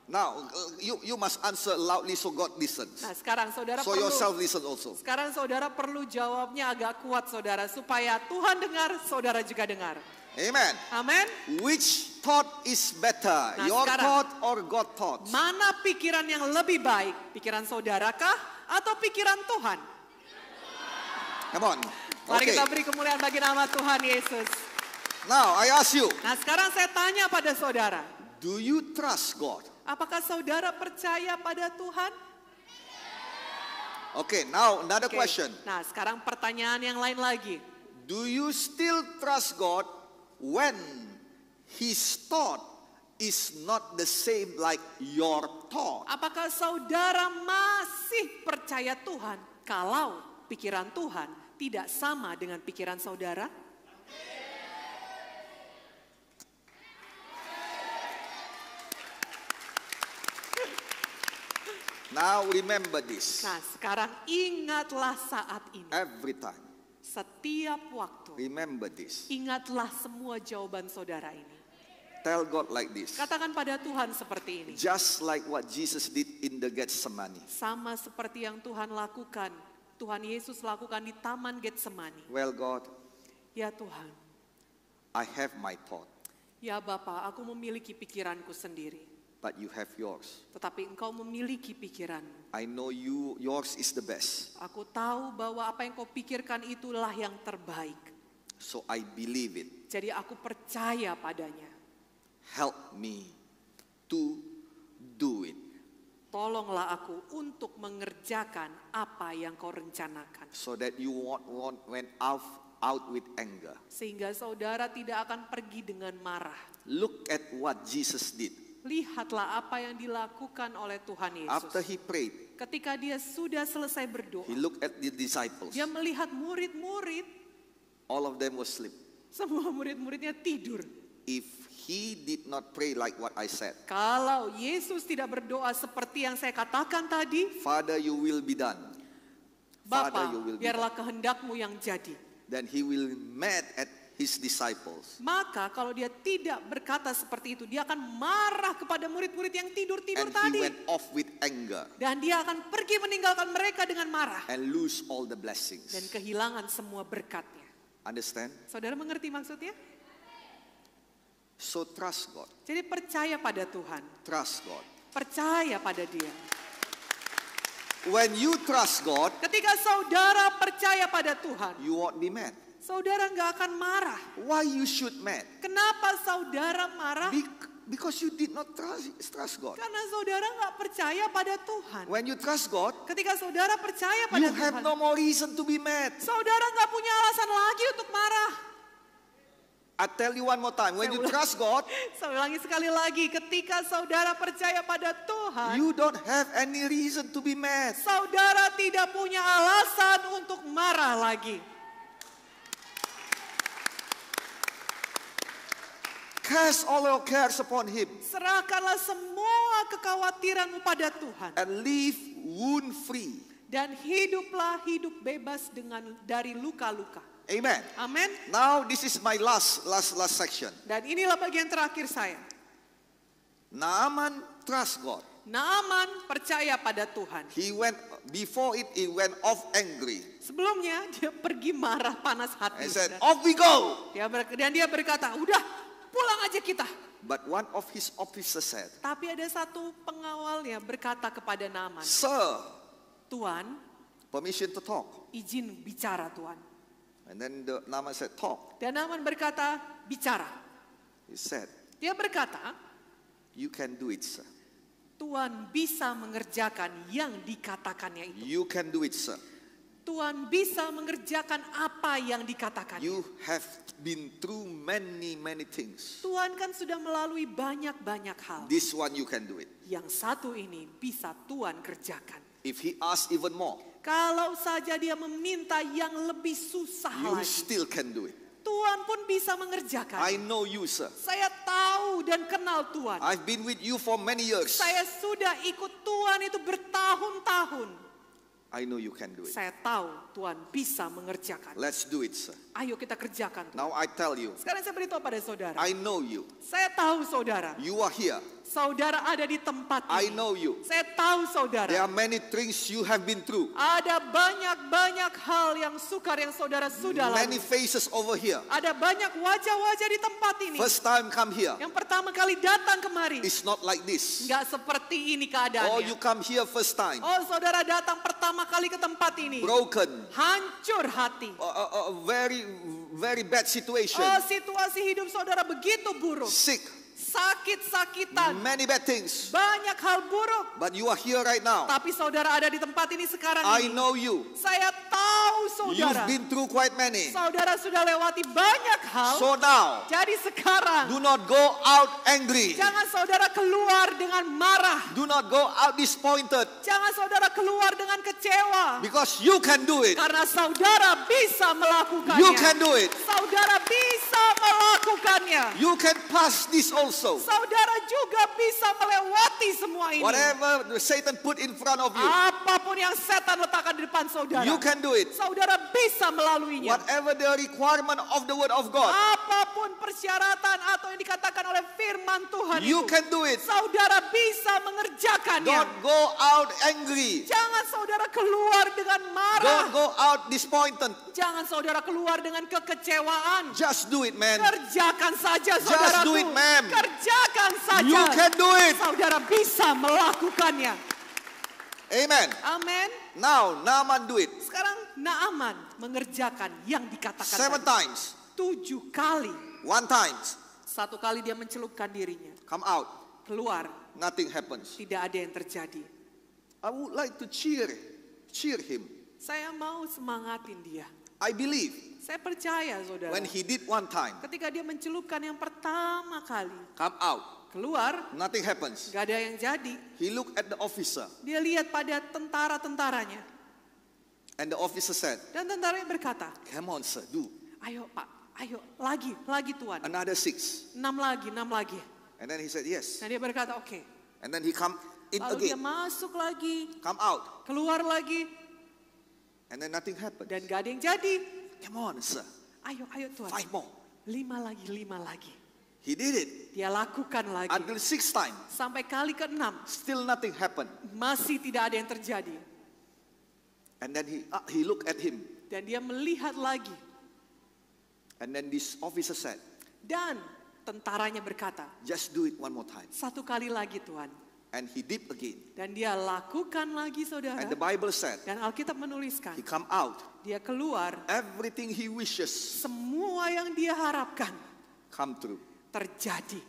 Now you must answer loudly so God listens. Nah sekarang saudara So yourself listen also. Sekarang saudara perlu jawabnya agak kuat saudara, supaya Tuhan dengar, saudara juga dengar. Amen. Amin. Which thought is better? Nah, Your sekarang, thought or God thought? Mana pikiran yang lebih baik? Pikiran saudarakah atau pikiran Tuhan? Come on. Mari Okay. kita beri kemuliaan bagi nama Tuhan Yesus. Now I ask you, Nah sekarang saya tanya pada saudara, do you trust God? apakah saudara percaya pada Tuhan? Okay, now another Oke. question. Nah sekarang pertanyaan yang lain lagi. Do you still trust God when His thought is not the same like your thought? Apakah saudara masih percaya Tuhan kalau pikiran Tuhan tidak sama dengan pikiran saudara? Now remember this. Nah sekarang ingatlah saat ini. Every time. Setiap waktu. Remember this. Ingatlah semua jawaban saudara ini. Tell God like this. Katakan pada Tuhan seperti ini. Just like what Jesus did in the Gethsemane. Sama seperti yang Tuhan lakukan. Tuhan Yesus lakukan di Taman Getsemani. Well, God, Ya Tuhan, I have my thought. Ya Bapa, aku memiliki pikiranku sendiri. but you have yours. Tetapi engkau memiliki pikiranmu. I know yours is the best. Aku tahu bahwa apa yang kau pikirkan itulah yang terbaik. So I believe it. Jadi aku percaya padanya. Help me to do it. Tolonglah aku untuk mengerjakan apa yang kau rencanakan. So that you won't went out with anger. Sehingga saudara tidak akan pergi dengan marah. Look at what Jesus did. Lihatlah apa yang dilakukan oleh Tuhan Yesus. After he prayed, Ketika dia sudah selesai berdoa, he looked at the disciples. dia melihat murid-murid, All of them were asleep. semua murid-muridnya tidur. If he did not pray like what I said, Kalau Yesus tidak berdoa seperti yang saya katakan tadi, Father, you will be done. Father, Bapa, you will be biarlah done. kehendakmu yang jadi. Then he will mad at his disciples. Maka kalau dia tidak berkata seperti itu, dia akan marah kepada murid-murid yang tidur-tidur And he tadi. went off with anger Dan dia akan pergi meninggalkan mereka dengan marah. and lose all the Dan blessings. kehilangan semua berkatnya. Understand? Saudara mengerti maksudnya? So trust God. Jadi percaya pada Tuhan. Trust God. Percaya pada dia. When you trust God, Ketika saudara percaya pada Tuhan, you won't be mad. saudara nggak akan marah. Why you should mad? Kenapa saudara marah? Because you did not trust God. Karena saudara nggak percaya pada Tuhan. When you trust God, Ketika saudara percaya pada you have Tuhan, no more reason to be mad. saudara nggak punya alasan lagi untuk marah. I tell you one more time. When you trust God, Saya ulangi sekali lagi, ketika saudara percaya pada Tuhan, you don't have any reason to be mad. saudara tidak punya alasan untuk marah lagi. Cast all your cares upon Him Serahkanlah semua kekhawatiranmu pada Tuhan. and live wound free. Dan hiduplah hidup bebas dari luka-luka. Amen. Amin. Now this is my last section. Dan inilah bagian terakhir saya. Naaman trust God. Naaman percaya pada Tuhan. He went went off angry Sebelumnya dia pergi marah panas hati. and said, "Off we go." Dan dia berkata, udah pulang aja kita. But one of his officers said, Tapi ada satu pengawalnya berkata kepada Naaman, "Sir, Tuan, permission to talk." izin bicara Tuan. And then Naaman said, "Talk." Dan Naaman berkata, bicara. He said, Dia berkata, "You can do it, sir. Tuan bisa mengerjakan yang dikatakannya itu. You can do it, sir. Tuhan bisa mengerjakan apa yang dikatakannya. You have been through many things. Tuhan kan sudah melalui banyak hal. This one you can do it." Yang satu ini bisa Tuhan kerjakan. If he asks even more, Kalau saja dia meminta yang lebih susah you lagi, still can do it. Tuhan pun bisa mengerjakan. I know you, sir. Saya tahu dan kenal Tuhan. I've been with you for many years. Saya sudah ikut Tuhan itu bertahun-tahun. I know you can do it. Saya tahu Tuhan bisa mengerjakan. Let's do it, sir. Ayo kita kerjakan. Tuhan. Now I tell you, Sekarang saya beritahu pada saudara. I know you. Saya tahu saudara. You are here. Saudara ada di tempat I ini. know you. Saya tahu saudara. There are many things you have been through. Ada banyak hal yang sukar yang saudara sudah Many lalui. faces over here. Ada banyak wajah-wajah di tempat ini. First time come here. Yang pertama kali datang kemari. It's not like this. Enggak seperti ini Or keadaannya. you come here first time. Oh saudara datang pertama kali ke tempat ini. Broken. Hancur hati. Very bad situation. Oh situasi hidup saudara begitu buruk. Sick. Sakit-sakitan. Many bad things. Banyak hal buruk. But you are here right now. Tapi saudara ada di tempat ini sekarang I ini. know you. Saya tahu You've saudara. been through quite many. Saudara sudah lewati banyak hal. So now, Jadi sekarang do not go out angry. jangan saudara keluar dengan marah. Do not go out disappointed. Jangan saudara keluar dengan kecewa. Because you can do it. Karena saudara bisa melakukannya. You can do it. Saudara bisa melakukannya. You can pass this also. Saudara juga bisa melewati semua ini. Whatever Satan put in front of you, Apa Apapun yang setan letakkan di depan saudara, you can do it. saudara bisa melaluinya. Whatever the requirement of the word of God, Apapun persyaratan atau yang dikatakan oleh firman Tuhan you itu, can do it. saudara bisa mengerjakannya. Don't go out angry. Jangan saudara keluar dengan marah. Don't go out disappointed. Jangan saudara keluar dengan kekecewaan. Just do it, man. Kerjakan saja Just saudaraku. do it, ma'am. Kerjakan saja. You can do it. Saudara bisa melakukannya. Amen. Amin. Now, Naaman do it. Sekarang Naaman mengerjakan yang dikatakan 7 tadi. times. 7 kali. 1 times. 1 kali dia mencelupkan dirinya. Come out. Keluar. Nothing happens. Tidak ada yang terjadi. I would like to cheer him. Saya mau semangatin dia. I believe Saya percaya saudara. when he did 1 time, Ketika dia mencelupkan yang pertama kali. come out. Keluar. Nothing happens. Gak ada yang jadi. He looked at the officer Dia lihat pada tentara-tentaranya. and the officer said, Dan tentaranya berkata, come on sir, do. ayo pak, ayo lagi Tuhan. Another 6. 6 lagi. And then he said, yes. Nah dia berkata oke. And then he come in Lalu dia again. masuk lagi, Come out. keluar lagi. And then nothing happened. Dan gak ada yang jadi. Come on sir. Ayo Tuhan. 5 more. 5 lagi. He did it. Dia lakukan lagi. Until 6 time. Sampai kali ke-6. Still nothing happened. Masih tidak ada yang terjadi. And then he looked at him. Dan dia melihat lagi. And then this officer said, Dan tentaranya berkata, just do it 1 more time. 1 kali lagi Tuhan. And he did again. Dan dia lakukan lagi saudara. And the Bible said, Dan Alkitab menuliskan. he come out. Dia keluar. Everything he wishes Semua yang dia harapkan come true. terjadi.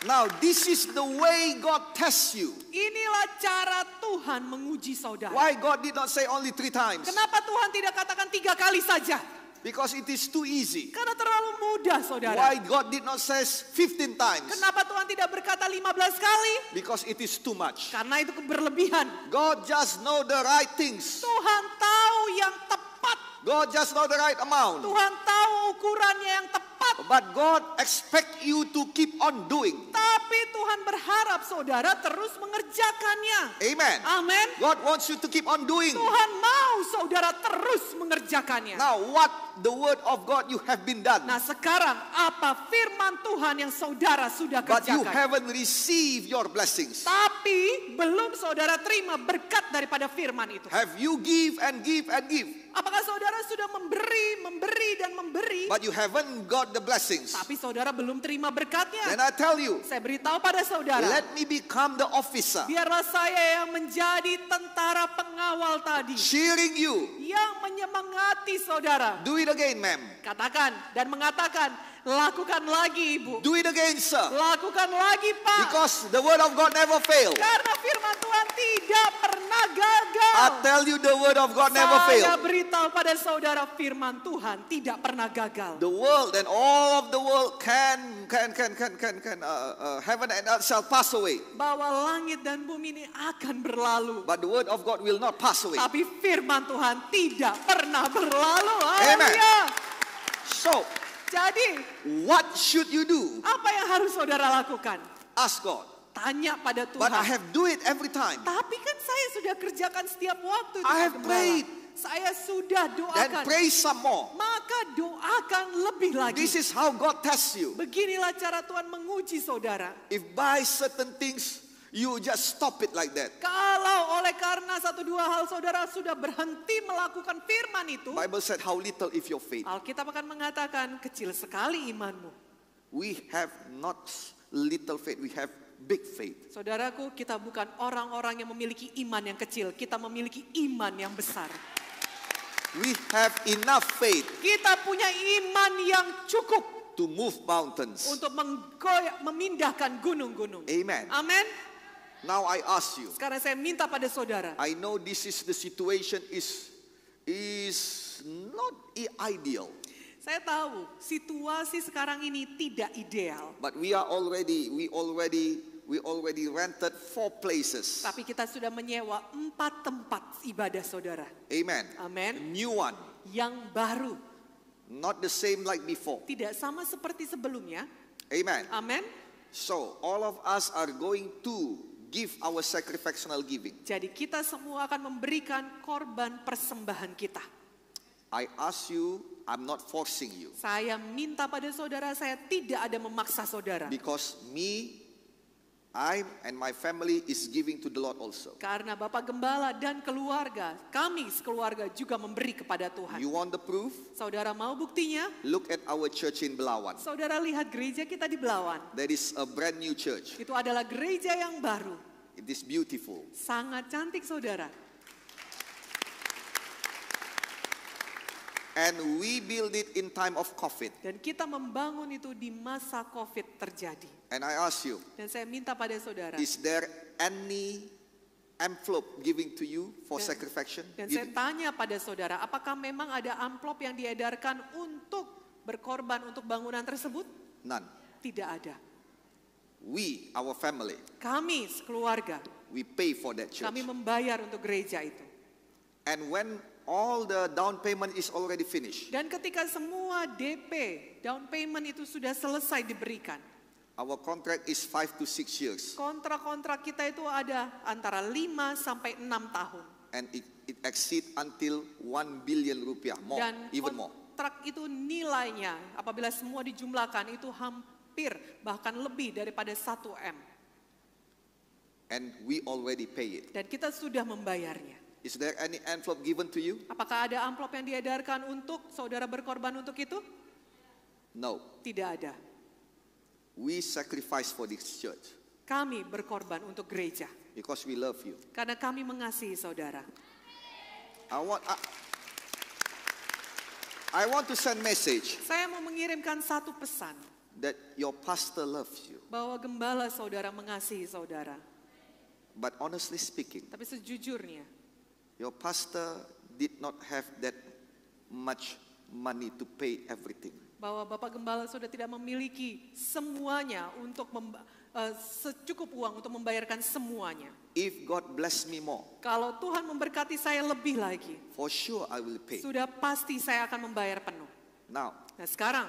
Now this is the way God tests you. Inilah cara Tuhan menguji saudara. Why God did not say only 3 times? Kenapa Tuhan tidak katakan 3 kali saja? Because it is too easy. Karena terlalu mudah saudara. Why God did not say 15 times? Kenapa Tuhan tidak berkata 15 kali? Because it is too much. Karena itu berlebihan. God just know the right things. Tuhan tahu yang tepat. God just know the right amount. Tuhan tahu ukurannya yang tepat. But God expect you to keep on doing. Tapi Tuhan berharap saudara terus mengerjakannya. Amen. Amin. God wants you to keep on doing. Tuhan mau saudara terus mengerjakannya. Now what the word of God you have been done. Nah sekarang apa firman Tuhan yang saudara sudah But you kerjakan? haven't received your blessings. Tapi belum saudara terima berkat daripada firman itu. Have you give and give and give? Apakah saudara sudah memberi dan memberi? But you haven't got the blessings. Tapi saudara belum terima berkatnya. Then I tell you, Saya beritahu pada saudara. let me become the officer. Biarlah saya yang menjadi tentara pengawal tadi. Cheering you. Yang menyemangati saudara. Do it again, ma'am. Katakan dan mengatakan. Lakukan lagi ibu. Do it again, sir. Lakukan lagi pak. Because the word of God never fails. Karena firman Tuhan tidak pernah gagal. I tell you, the word of God never Saya fails. beritahu pada saudara firman Tuhan tidak pernah gagal. The world and all of the world heaven and earth shall pass away. Bahwa langit dan bumi ini akan berlalu. But the word of God will not pass away. Tapi firman Tuhan tidak pernah berlalu. Amen. Haleluya. So, Jadi what should you do? apa yang harus saudara lakukan? Ask God. Tanya pada Tuhan. But I have do it every time. Tapi kan saya sudah kerjakan setiap waktu. I Tuhan have Gembala. prayed. Saya sudah Then doakan. pray some more. Maka doakan lebih lagi. This is how God tests you. Beginilah cara Tuhan menguji saudara. If by certain things you just stop it like that. Kalau oleh karena 1-2 hal saudara sudah berhenti melakukan firman itu. Bible said, how little is your faith? Alkitab akan mengatakan kecil sekali imanmu. We have not little faith, we have big faith. Saudaraku, kita bukan orang-orang yang memiliki iman yang kecil. Kita memiliki iman yang besar. We have enough faith Kita punya iman yang cukup to move mountains. untuk memindahkan gunung-gunung. Amen. Amin. Now I ask you, Sekarang saya minta pada saudara. I know this is the situation is not ideal, Saya tahu situasi sekarang ini tidak ideal. but we already rented 4 places. Tapi kita sudah menyewa 4 tempat ibadah saudara. Amen. Amen. New one, Yang baru. not the same like before. Tidak sama seperti sebelumnya. Amen. Amin. So all of us are going to give our sacrificial giving. Jadi kita semua akan memberikan korban persembahan kita. I ask you, I'm not forcing you. Saya minta pada saudara, saya tidak ada memaksa saudara. Because I and my family is giving to the Lord also. Karena Bapak Gembala dan keluarga, kami sekeluarga juga memberi kepada Tuhan. You want the proof? Saudara mau buktinya? Look at our church in Belawan. Saudara lihat gereja kita di Belawan. That is a brand new church. Itu adalah gereja yang baru. It is beautiful. Sangat cantik saudara. And we build it in time of COVID. Dan kita membangun itu di masa COVID terjadi. And I ask you, Dan saya minta pada saudara. is there any envelope giving to you for sacrifice? Dan saya tanya pada saudara, apakah memang ada amplop yang diedarkan untuk berkorban untuk bangunan tersebut? None. Tidak ada. We, our family, Kami sekeluarga, we pay for that church. kami membayar untuk gereja itu. And when all the down payment is already finished, Dan ketika semua DP, down payment itu sudah selesai diberikan. our contract is 5 to 6 years. Kontrak-kontrak kita itu ada antara 5 sampai 6 tahun. And it exceed until 1 billion rupiah, more, Dan even more. kontrak itu nilainya apabila semua dijumlahkan itu hampir bahkan lebih daripada 1 M. And we already pay it. Dan kita sudah membayarnya. Is there any envelope given to you? Apakah ada amplop yang diedarkan untuk saudara berkorban untuk itu? No. Tidak ada. We sacrifice for this church Kami berkorban untuk gereja. because we love you. Karena kami mengasihi saudara. I want to send message Saya mau mengirimkan satu pesan. that your pastor loves you. Bahwa gembala saudara mengasihi saudara. But honestly speaking, Tapi sejujurnya, your pastor did not have that much money to pay everything. bahwa Bapak Gembala sudah tidak memiliki semuanya untuk secukup uang untuk membayarkan semuanya. If God bless me more, Kalau Tuhan memberkati saya lebih lagi, for sure I will pay. sudah pasti saya akan membayar penuh. Now, Nah sekarang,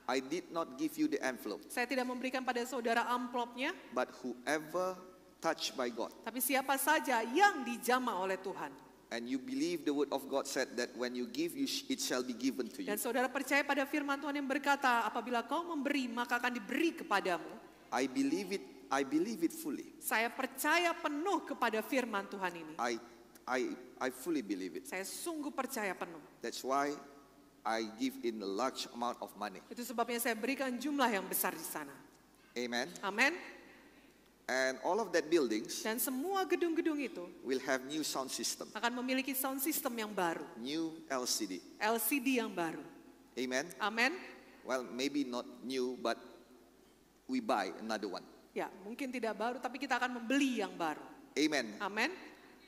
I did not give you the envelope, saya tidak memberikan pada saudara amplopnya, but whoever touched by God, tapi siapa saja yang dijamah oleh Tuhan. and you believe the word of God said that when you give, it shall be given to you. Dan saudara percaya pada firman Tuhan yang berkata, apabila kau memberi, maka akan diberi kepadamu. I believe it fully. Saya percaya penuh kepada firman Tuhan ini. I fully believe it. Saya sungguh percaya penuh. That's why I give in a large amount of money. Itu sebabnya saya berikan jumlah yang besar di sana. Amen. Amin. And all of that buildings Dan semua gedung-gedung itu will have new sound system, akan memiliki sound system yang baru. new LCD. LCD yang baru. Amen. Amin. Well, maybe not new, but we buy another one. Ya, mungkin tidak baru, tapi kita akan membeli yang baru. Amen. Amin.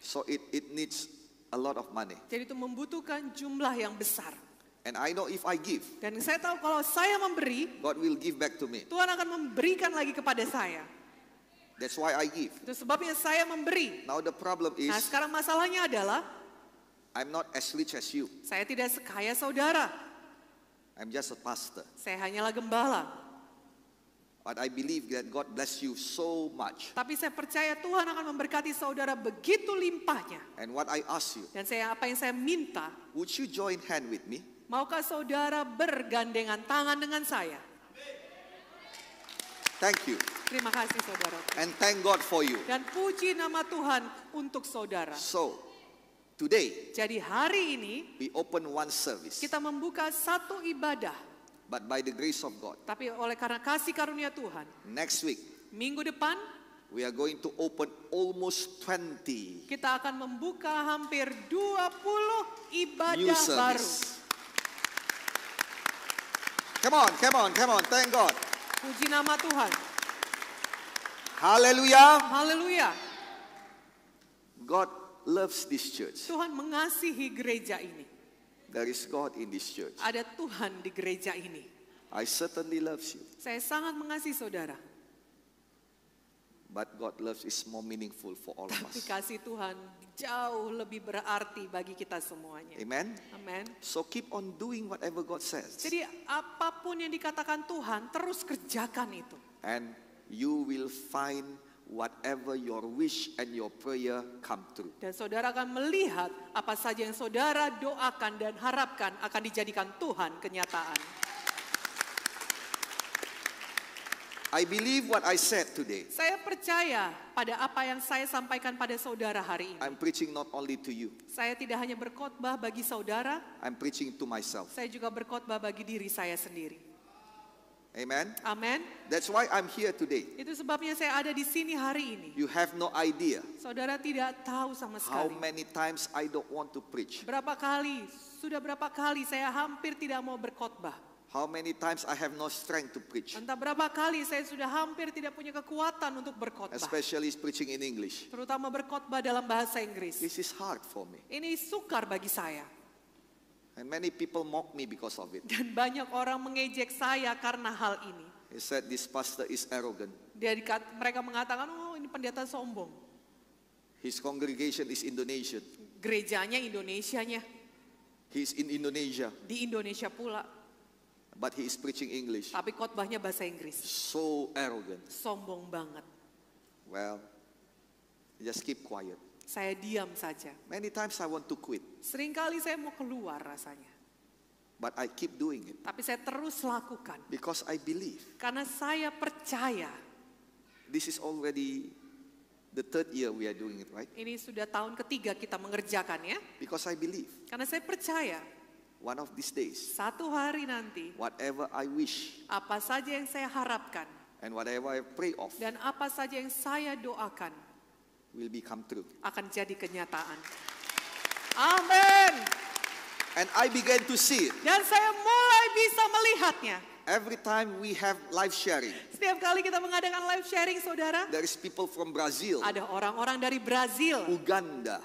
So it needs a lot of money. Jadi itu membutuhkan jumlah yang besar. And I know if I give, Dan saya tahu kalau saya memberi, God will give back to me. Tuhan akan memberikan lagi kepada saya. That's why I give. Itu sebabnya saya memberi. Now the problem is, Nah sekarang masalahnya adalah, I'm not as rich as you. saya tidak sekaya saudara. I'm just a pastor. Saya hanyalah gembala. But I believe that God bless you so much. Tapi saya percaya Tuhan akan memberkati saudara begitu limpahnya. And what I ask you, Dan apa yang saya minta, would you join hand with me? maukah saudara bergandengan tangan dengan saya? Thank you. Terima kasih saudara. And thank God for you. Dan puji nama Tuhan untuk saudara. So, today, Jadi hari ini we open one service. kita membuka satu ibadah. But by the grace of God, Tapi oleh karena kasih karunia Tuhan, next week, minggu depan we are going to open almost 20 kita akan membuka hampir 20 new ibadah baru. service. Come on. Thank God. Puji nama Tuhan. Hallelujah. Haleluya. God loves this church. Tuhan mengasihi gereja ini. There is God in this church. Ada Tuhan di gereja ini. I certainly loves you. Saya sangat mengasihi saudara. But God loves is more meaningful for all of Tapi us. kasih Tuhan jauh lebih berarti bagi kita semuanya. Amen. Amin. So keep on doing whatever God says. Jadi apapun yang dikatakan Tuhan, terus kerjakan itu. And you will find whatever your wish and your prayer come true. Dan saudara akan melihat apa saja yang saudara doakan dan harapkan akan dijadikan Tuhan kenyataan. I believe what I said today. Saya percaya pada apa yang saya sampaikan pada saudara hari ini. I'm preaching not only to you. Saya tidak hanya berkhotbah bagi saudara, I'm preaching to myself. saya juga berkhotbah bagi diri saya sendiri. Amen. Amin. That's why I'm here today. Itu sebabnya saya ada di sini hari ini. You have no idea Saudara tidak tahu sama how sekali. many times I don't want to preach. Sudah berapa kali saya hampir tidak mau berkhotbah. How many times I have no strength to preach. Entah berapa kali saya sudah hampir tidak punya kekuatan untuk berkhotbah. Especially preaching in English. Terutama berkhotbah dalam bahasa Inggris. This is hard for me. Ini sukar bagi saya. And many people mock me because of it. Dan banyak orang mengejek saya karena hal ini. He said this pastor is arrogant. Mereka mengatakan, oh ini pendeta sombong. His congregation is Indonesian. Gerejanya Indonesianya. He's in Indonesia. Di Indonesia pula. But he is preaching English. Tapi khotbahnya bahasa Inggris. So arrogant. Sombong banget. Well, just keep quiet. Saya diam saja. Many times I want to quit. Seringkali saya mau keluar rasanya. But I keep doing it. Tapi saya terus lakukan. Because I believe. Karena saya percaya. This is already the third year we are doing it, right? Ini sudah tahun ketiga kita mengerjakannya. Because I believe. Karena saya percaya. One of these days. Satu hari nanti. Whatever I wish. Apa saja yang saya harapkan. And whatever I pray of. Dan apa saja yang saya doakan. Will become true. Akan jadi kenyataan. Amin. And I began to see it. Dan saya mulai bisa melihatnya. Every time we have live sharing. Setiap kali kita mengadakan live sharing, saudara. There is people from Brazil. Ada orang-orang dari Brazil. Uganda.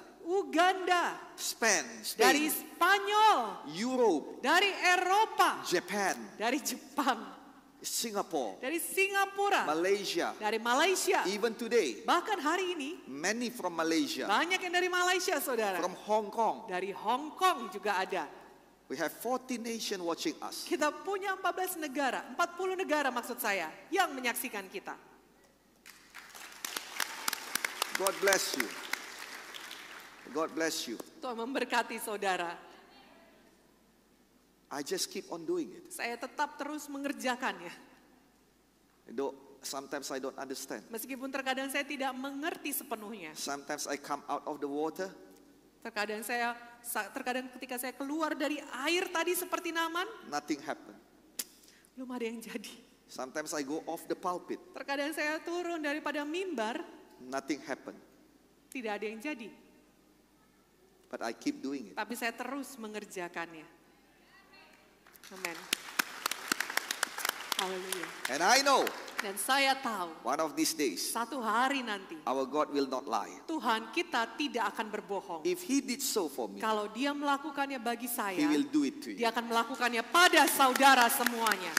Spain. Dari Spanyol. Europe. Dari Eropa. Japan. Dari Jepang. Singapore. Dari Singapura. Malaysia. Dari Malaysia. Even today. Bahkan hari ini. Many from Malaysia. Banyak yang dari Malaysia, saudara. From Hong Kong. Dari Hong Kong juga ada. We have 40 nations watching us. Kita punya 14 negara, 40 negara maksud saya, yang menyaksikan kita. God bless you. God bless you. Tuhan memberkati saudara. I just keep on doing it. Saya tetap terus mengerjakannya. Though sometimes I don't understand. Meskipun terkadang saya tidak mengerti sepenuhnya. Sometimes I come out of the water. Terkadang ketika saya keluar dari air tadi seperti Naaman, nothing happen. Belum ada yang jadi. Sometimes I go off the pulpit. Terkadang saya turun daripada mimbar, nothing happen. Tidak ada yang jadi. But I keep doing it. Tapi saya terus mengerjakannya. Amen. Haleluya. And I know. Dan saya tahu. One of these days. Satu hari nanti. Our God will not lie. Tuhan kita tidak akan berbohong. If He did so for me. Kalau Dia melakukannya bagi saya. He will do it to you. Dia akan melakukannya pada saudara semuanya.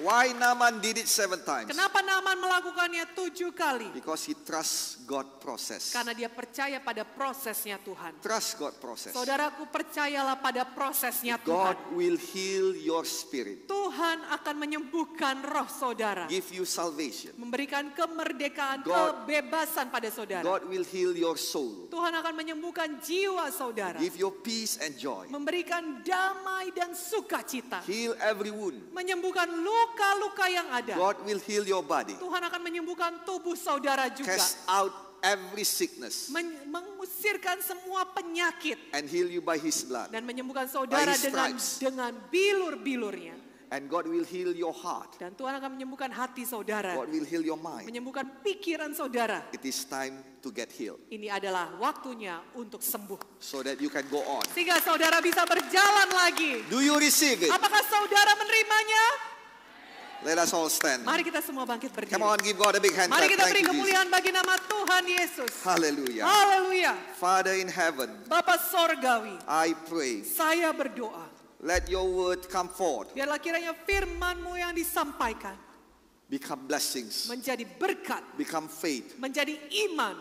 Why Naaman did it 7 times? Kenapa Naaman melakukannya 7 kali? Because he trusts God process. Karena dia percaya pada prosesnya Tuhan. Trust God process. Saudaraku, percayalah pada prosesnya Tuhan. God will heal your spirit. Tuhan akan menyembuhkan roh saudara. Give you salvation. Memberikan kemerdekaan, kebebasan pada saudara. God will heal your soul. Tuhan akan menyembuhkan jiwa saudara. Give you peace and joy. Memberikan damai dan sukacita. Heal every wound. Menyembuhkan luka-luka yang ada. God will heal your body. Tuhan akan menyembuhkan tubuh saudara juga. Cast out every sickness. Mengusirkan semua penyakit. And heal you by His blood. Dan menyembuhkan saudara dengan bilur-bilurnya. And God will heal your heart. Dan Tuhan akan menyembuhkan hati saudara. God will heal your mind. Menyembuhkan pikiran saudara. It is time to get healed. Ini adalah waktunya untuk sembuh. So that you can go on. Sehingga saudara bisa berjalan lagi. Do you receive it? Apakah saudara menerimanya? Let us all stand. Mari kita semua bangkit berdiri. Come on, give God a big hand. Mari kita beri kemuliaan bagi nama Tuhan Yesus. Hallelujah. Haleluya. Father in heaven. Bapa sorgawi. I pray. Saya berdoa. Let your word come forth. Biarlah kiranya firman-Mu yang disampaikan. Become blessings. Menjadi berkat. Become faith. Menjadi iman.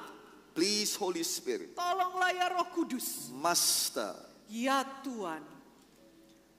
Please Holy Spirit. Tolonglah ya Roh Kudus. Master. Ya Tuhan.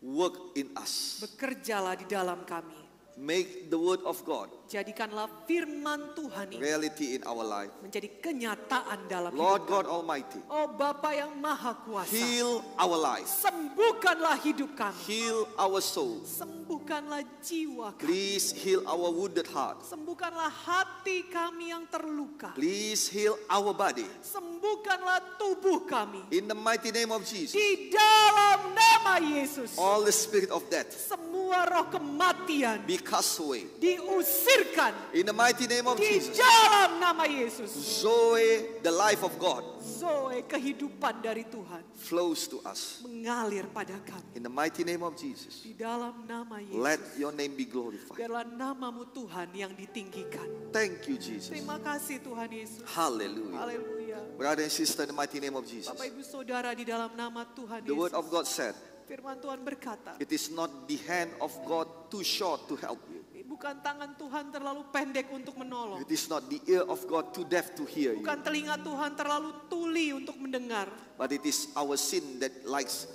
Work in us. Bekerjalah di dalam kami. Make the word of God Jadikanlah firman Tuhan ini reality in our life. menjadi kenyataan dalam Lord hidup God Almighty, kami. Oh Bapa yang Maha Kuasa, heal our lives. sembuhkanlah hidup kami. Heal our soul. Sembuhkanlah jiwa kami. Please heal our wounded heart. Sembuhkanlah hati kami yang terluka. Please heal our body. Sembuhkanlah tubuh kami. In the mighty name of Jesus. Di dalam nama Yesus. All the spirit of death Semua roh kematian be cast away. diusirkan In the mighty name of di Jesus. dalam nama Yesus. Zoe, the life of God, Zoe, kehidupan dari Tuhan flows to us. mengalir pada kami. In the mighty name of Jesus. Di dalam nama Let Yesus. your name be glorified. Biarlah namamu Tuhan yang ditinggikan. Thank you, Jesus. Terima kasih Tuhan Yesus. Hallelujah. Haleluya. Brother and sister, in the mighty name of Jesus. Bapak Ibu Saudara, di dalam nama Tuhan The word of Yesus. God said, Firman Tuhan berkata, it is not the hand of God too short to help you. bukan tangan Tuhan terlalu pendek untuk menolong. It is not the ear of God too deaf to hear you. Bukan telinga Tuhan terlalu tuli untuk mendengar. But it is our sin that likes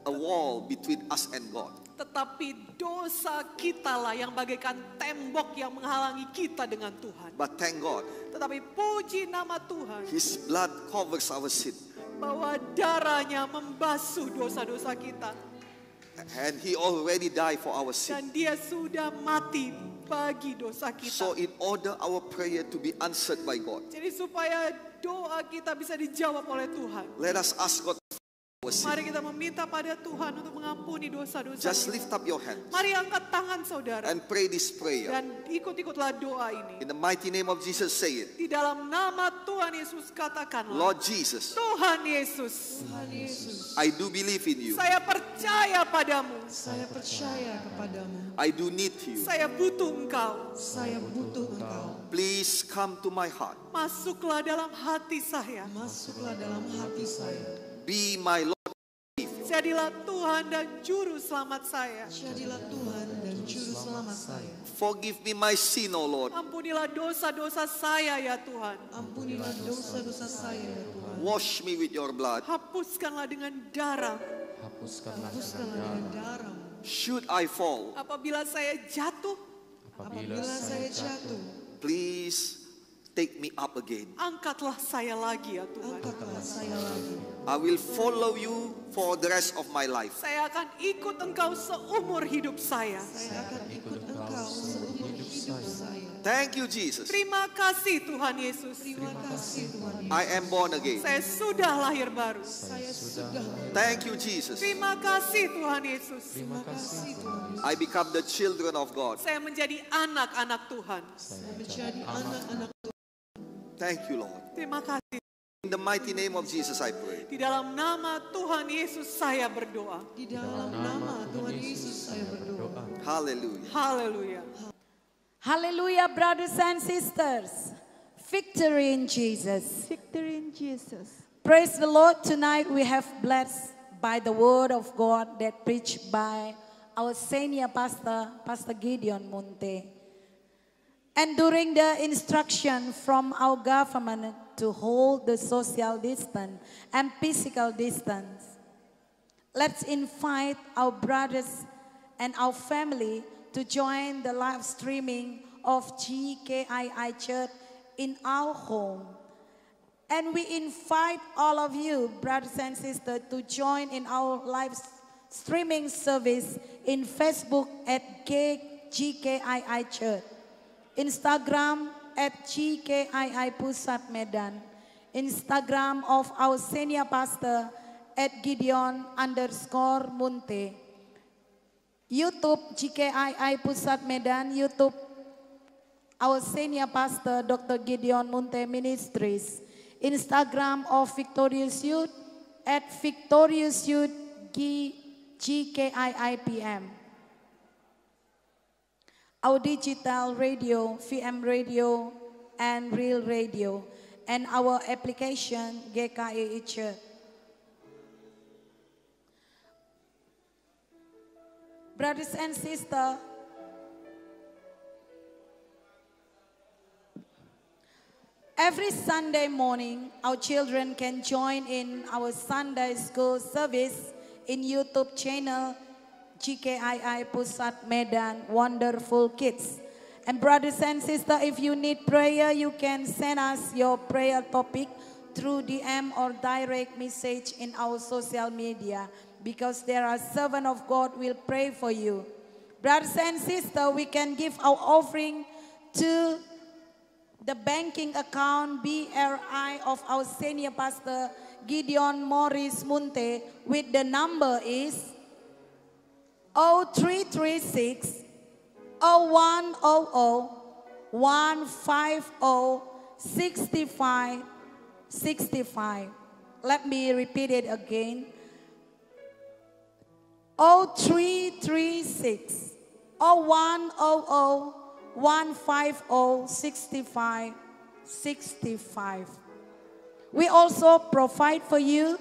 a wall between us and God. Tetapi dosa kita lah yang bagaikan tembok yang menghalangi kita dengan Tuhan. But thank God, Tetapi puji nama Tuhan His blood covers our sin. bahwa darahnya membasuh dosa-dosa kita. And He already died for our sin. Dan dia sudah mati bagi dosa kita. So in order our prayer to be answered by God, Jadi supaya doa kita bisa dijawab oleh Tuhan. let us ask God for our sin. Mari kita meminta pada Tuhan untuk mengampuni dosa-dosa. Just lift up your hands Mari angkat tangan saudara. and pray this prayer. Dan ikut-ikutlah doa ini. In the mighty name of Jesus, say it. Di dalam nama Tuhan Yesus katakanlah. Lord Jesus, Tuhan Yesus, I do believe in you. saya percaya padamu. Saya percaya kepadamu. I do need you. Saya butuh Engkau. Saya butuh Engkau. Please come to my heart. Masuklah dalam hati saya. Masuklah dalam hati saya. Be my Lord. Jadilah Tuhan dan Juru Selamat saya. Jadilah Tuhan dan Juru Selamat saya. Forgive me my sin, O Lord. Ampunilah dosa-dosa saya ya Tuhan. Ampunilah dosa-dosa saya ya Tuhan. Wash me with your blood. Hapuskanlah dengan darah. Hapuskanlah dengan darah. Should I fall, Apabila saya jatuh, Apabila saya jatuh, please take me up again. angkatlah saya lagi ya Tuhan. angkatlah saya lagi. I will follow you for the rest of my life. Saya akan ikut Engkau seumur hidup saya. Saya akan ikut Engkau seumur hidup saya. Thank you, Jesus. Terima kasih Tuhan Yesus. Terima kasih Tuhan. I am born again. Saya sudah lahir baru. Saya sudah. Thank you, Jesus. Terima kasih Tuhan Yesus. Terima kasih Tuhan. I become the children of God. Saya menjadi anak-anak Tuhan. Saya menjadi anak-anak Tuhan. Thank you, Lord. Terima kasih. In the mighty name of Jesus, I pray. Di dalam nama Tuhan Yesus saya berdoa. Di dalam nama Tuhan Yesus saya berdoa. Hallelujah. Haleluya. Hallelujah, brothers and sisters. Victory in Jesus. Victory in Jesus. Praise the Lord. Tonight we have blessed by the word of God that preached by our senior pastor, Pastor Gideon Munte. And during the instruction from our government to hold the social distance and physical distance, let's invite our brothers and our family to join the live streaming of GKII Church in our home. And we invite all of you, brothers and sisters, to join in our live streaming service in Facebook at GKII Church, Instagram at GKII Pusat Medan, Instagram of our senior pastor at Gideon_Munte, YouTube GKII Pusat Medan, YouTube our senior pastor Dr. Gideon Munte Ministries, Instagram of Victorious Youth at Victorious Youth GKIIPM. Our digital radio, VM radio, and real radio, and our application GKII Church. Brothers and sisters, every Sunday morning, our children can join in our Sunday school service in YouTube channel GKII Pusat Medan Wonderful Kids. And brothers and sisters, if you need prayer, you can send us your prayer topic through DM or direct message in our social media, because there are servants of God will pray for you. Brothers and sisters, we can give our offering to the banking account BRI of our senior pastor Gideon Morris Munte, with the number is 0336 0100 150 65 65. Let me repeat it again. 0336 0100 150 65 65. We also provide for you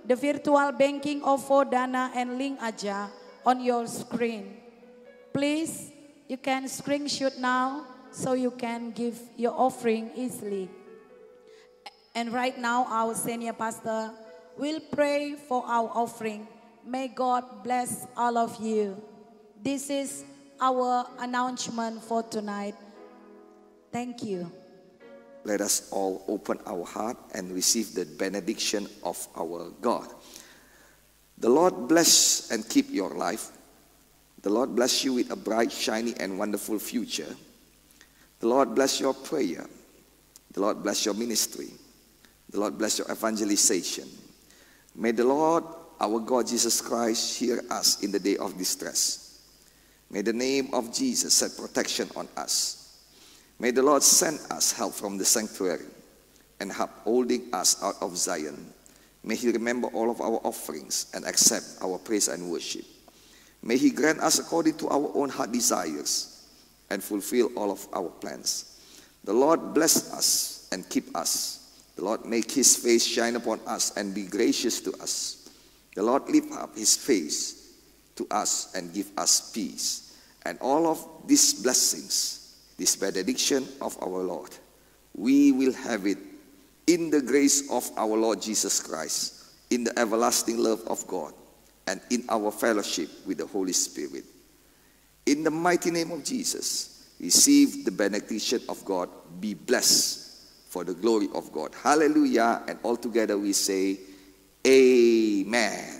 the virtual banking of Dana and Link Aja on your screen. Please, you can screenshot now so you can give your offering easily. And right now, our senior pastor will pray for our offering. May God bless all of you. This is our announcement for tonight. Thank you. Let us all open our heart and receive the benediction of our God. The Lord bless and keep your life. The Lord bless you with a bright, shiny, and wonderful future. The Lord bless your prayer. The Lord bless your ministry. The Lord bless your evangelization. May the Lord, our God Jesus Christ, hear us in the day of distress. May the name of Jesus set protection on us. May the Lord send us help from the sanctuary and upholding us out of Zion. May He remember all of our offerings and accept our praise and worship. May He grant us according to our own heart desires and fulfill all of our plans. The Lord bless us and keep us. The Lord make His face shine upon us and be gracious to us. The Lord lift up His face to us and give us peace. And all of these blessings, this benediction of our Lord, we will have it in the grace of our Lord Jesus Christ, in the everlasting love of God, and in our fellowship with the Holy Spirit. In the mighty name of Jesus, receive the benediction of God. Be blessed for the glory of God. Hallelujah. And all together we say, Amen.